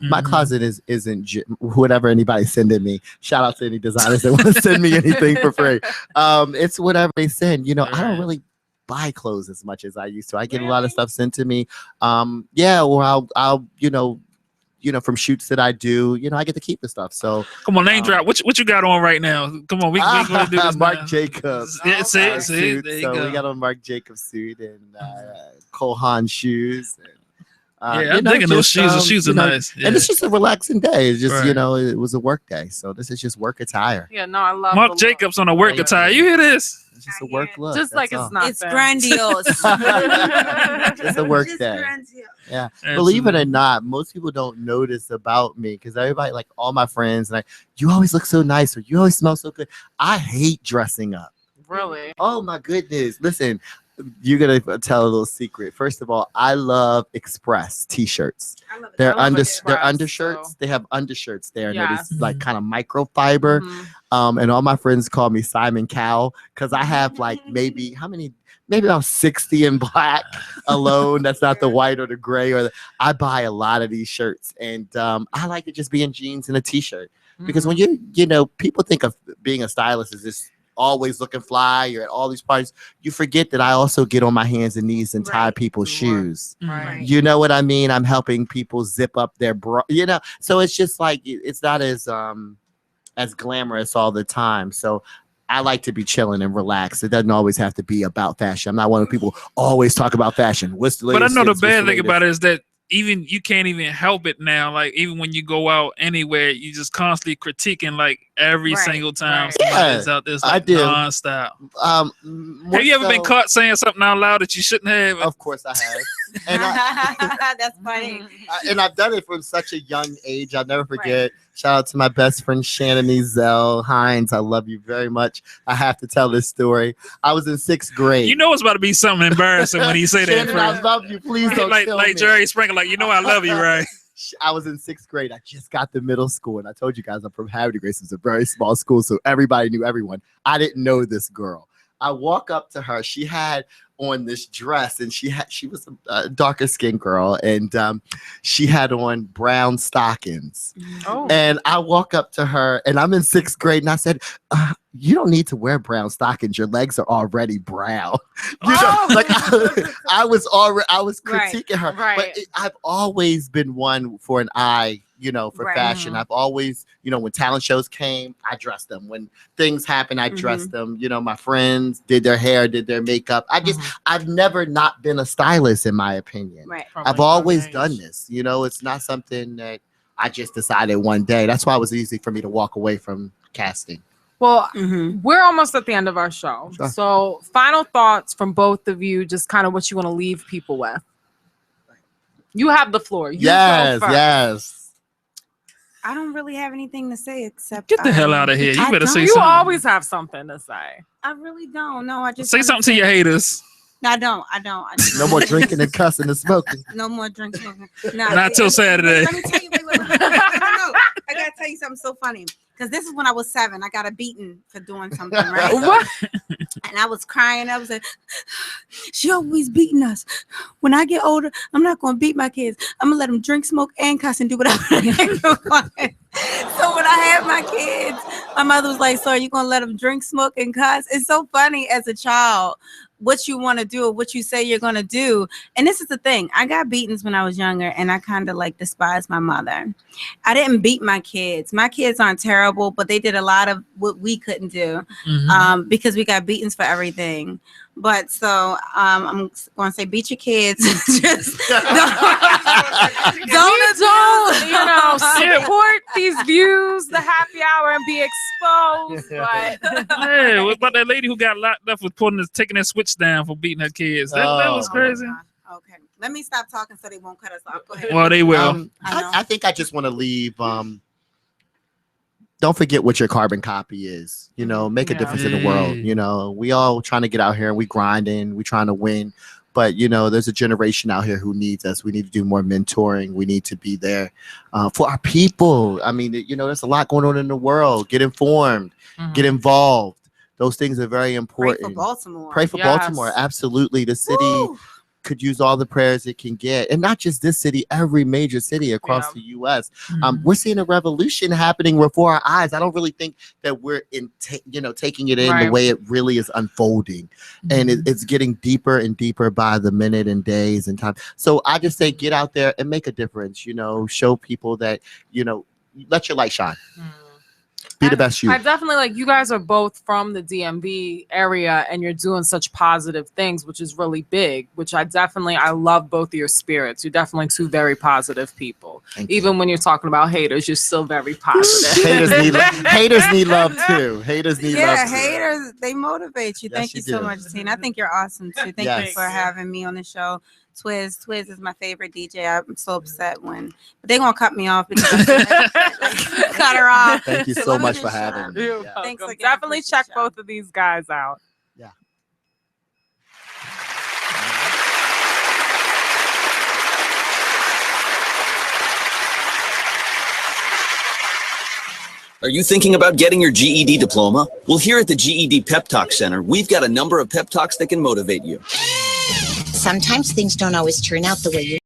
My closet isn't whatever anybody's sending me. Shout out to any designers that want to send me anything for free. It's whatever they send. I don't really buy clothes as much as I used to. I get a lot of stuff sent to me. Or I'll from shoots that I do, I get to keep the stuff. So come on, name drop. What you got on right now? Come on, we gonna do this. Marc now. Jacobs. Yeah, see, there you go. We got on Marc Jacobs suit and Cole Haan shoes. And, I'm digging those shoes. The shoes are nice. Yeah. And it's just a relaxing day. It's just Right. It was a work day, so this is just work attire. Yeah, no, I love Marc Jacobs on a work attire. You hear this? It's just a work look. Just like that's it's all. not It's fair. grandiose. Just a work Just day. grandiose. Yeah. Absolutely. Believe it or not, most people don't notice about me because everybody, like all my friends, like, you always look so nice or you always smell so good. I hate dressing up. Really? Oh my goodness. Listen, You're gonna tell a little secret. First of all, I love Express t-shirts. They're undershirts. They have undershirts there, and Yes. it is like kind of microfiber. And all my friends call me Simon Cowell because I have like maybe about 60 in black alone. That's not the white or the gray I buy a lot of these shirts, and I like to just be in jeans and a t-shirt because when people think of being a stylist as this always looking fly. You're at all these parties. You forget that I also get on my hands and knees and tie people's shoes. Right. You know what I mean? I'm helping people zip up their bra. So it's just like it's not as glamorous all the time. So I like to be chilling and relaxed. It doesn't always have to be about fashion. I'm not one of the people always talk about fashion. What's the latest? But I know the bad thing about it is that even you can't even help it now. Like even when you go out anywhere, you just constantly critiquing like every single time somebody's out there. Like I do nonstop. Have you ever been caught saying something out loud that you shouldn't have? Of course I have. And that's funny. And I've done it from such a young age. I'll never forget. Shout out to my best friend Shannon Ezell Hines. I love you very much. I have to tell this story. I was in 6th grade. You know it's about to be something embarrassing when he say that. Shannon, I love you. Please don't kill me. Jerry Springer, like I love you, right? I was in 6th grade. I just got to middle school, and I told you guys I'm from Haverty Grace. It's a very small school, so everybody knew everyone. I didn't know this girl. I walk up to her. She had on this dress, and she was a darker skinned girl, and she had on brown stockings. Oh. And I walk up to her, and I'm in 6th grade, and I said, you don't need to wear brown stockings. Your legs are already brown. I was critiquing her. But I've always been one for an eye, for fashion. I've always, when talent shows came, I dressed them. When things happen, I dressed them. My friends did their hair, did their makeup. I've never not been a stylist, in my opinion. Right. I've always done this. It's not something that I just decided one day. That's why it was easy for me to walk away from casting. Well, we're almost at the end of our show. Sure. So final thoughts from both of you, just kind of what you want to leave people with. You have the floor. You go first. Yes. I don't really have anything to say except Get the hell out of here. You better say you something. You always have something to say. I really don't. No, I just say something to your haters. No, I don't. No more drinking and cussing and smoking. No more drinking. Not till Saturday. Let me tell you. Wait. No. I gotta tell you something so funny. Because this is when I was 7. I got a beating for doing something, right? What? And I was crying. I was like, she always beating us. When I get older, I'm not going to beat my kids. I'm going to let them drink, smoke, and cuss and do whatever they want. So when I had my kids, my mother was like, so are you going to let them drink, smoke, and cuss? It's so funny as a child what you want to do or what you say you're going to do. And this is the thing. I got beatings when I was younger, and I kind of like despised my mother. I didn't beat my kids. My kids aren't terrible, but they did a lot of what we couldn't do because we got beatings for everything. But so I'm going to say beat your kids. Just don't support these views, the happy hour, and be exposed. But hey, what about that lady who got locked up for taking that switch down for beating her kids? That was crazy. Okay, let me stop talking so they won't cut us off. Go ahead. Well, they will. I think I just want to leave. Don't forget what your carbon copy is. Make a difference in the world. We all trying to get out here and we grinding, we trying to win. But there's a generation out here who needs us. We need to do more mentoring. We need to be there for our people. I mean, there's a lot going on in the world. Get informed, get involved. Those things are very important. Pray for Baltimore. Pray for Baltimore. Absolutely. The city could use all the prayers it can get, and not just this city, every major city across the U.S. We're seeing a revolution happening before our eyes. I don't really think that we're taking it in the way it really is unfolding, and it's getting deeper and deeper by the minute and days and time. So I just say, get out there and make a difference. Show people that let your light shine. Be the best you. I definitely you guys are both from the DMV area and you're doing such positive things, which is really big, which I love both of your spirits. You're definitely two very positive people. Even when you're talking about haters, you're still very positive. Haters need love too. Haters need love too. Haters, they motivate you. Yes, Thank you so much, Tina. I think you're awesome too. Thank you for having me on the show. Twizz is my favorite DJ. I'm so upset but they're gonna cut me off because cut her off. Thank you so much for having me. Thanks again. Definitely check both of these guys out. Yeah. Are you thinking about getting your GED diploma? Well, here at the GED Pep Talk Center, we've got a number of pep talks that can motivate you. Sometimes things don't always turn out the way you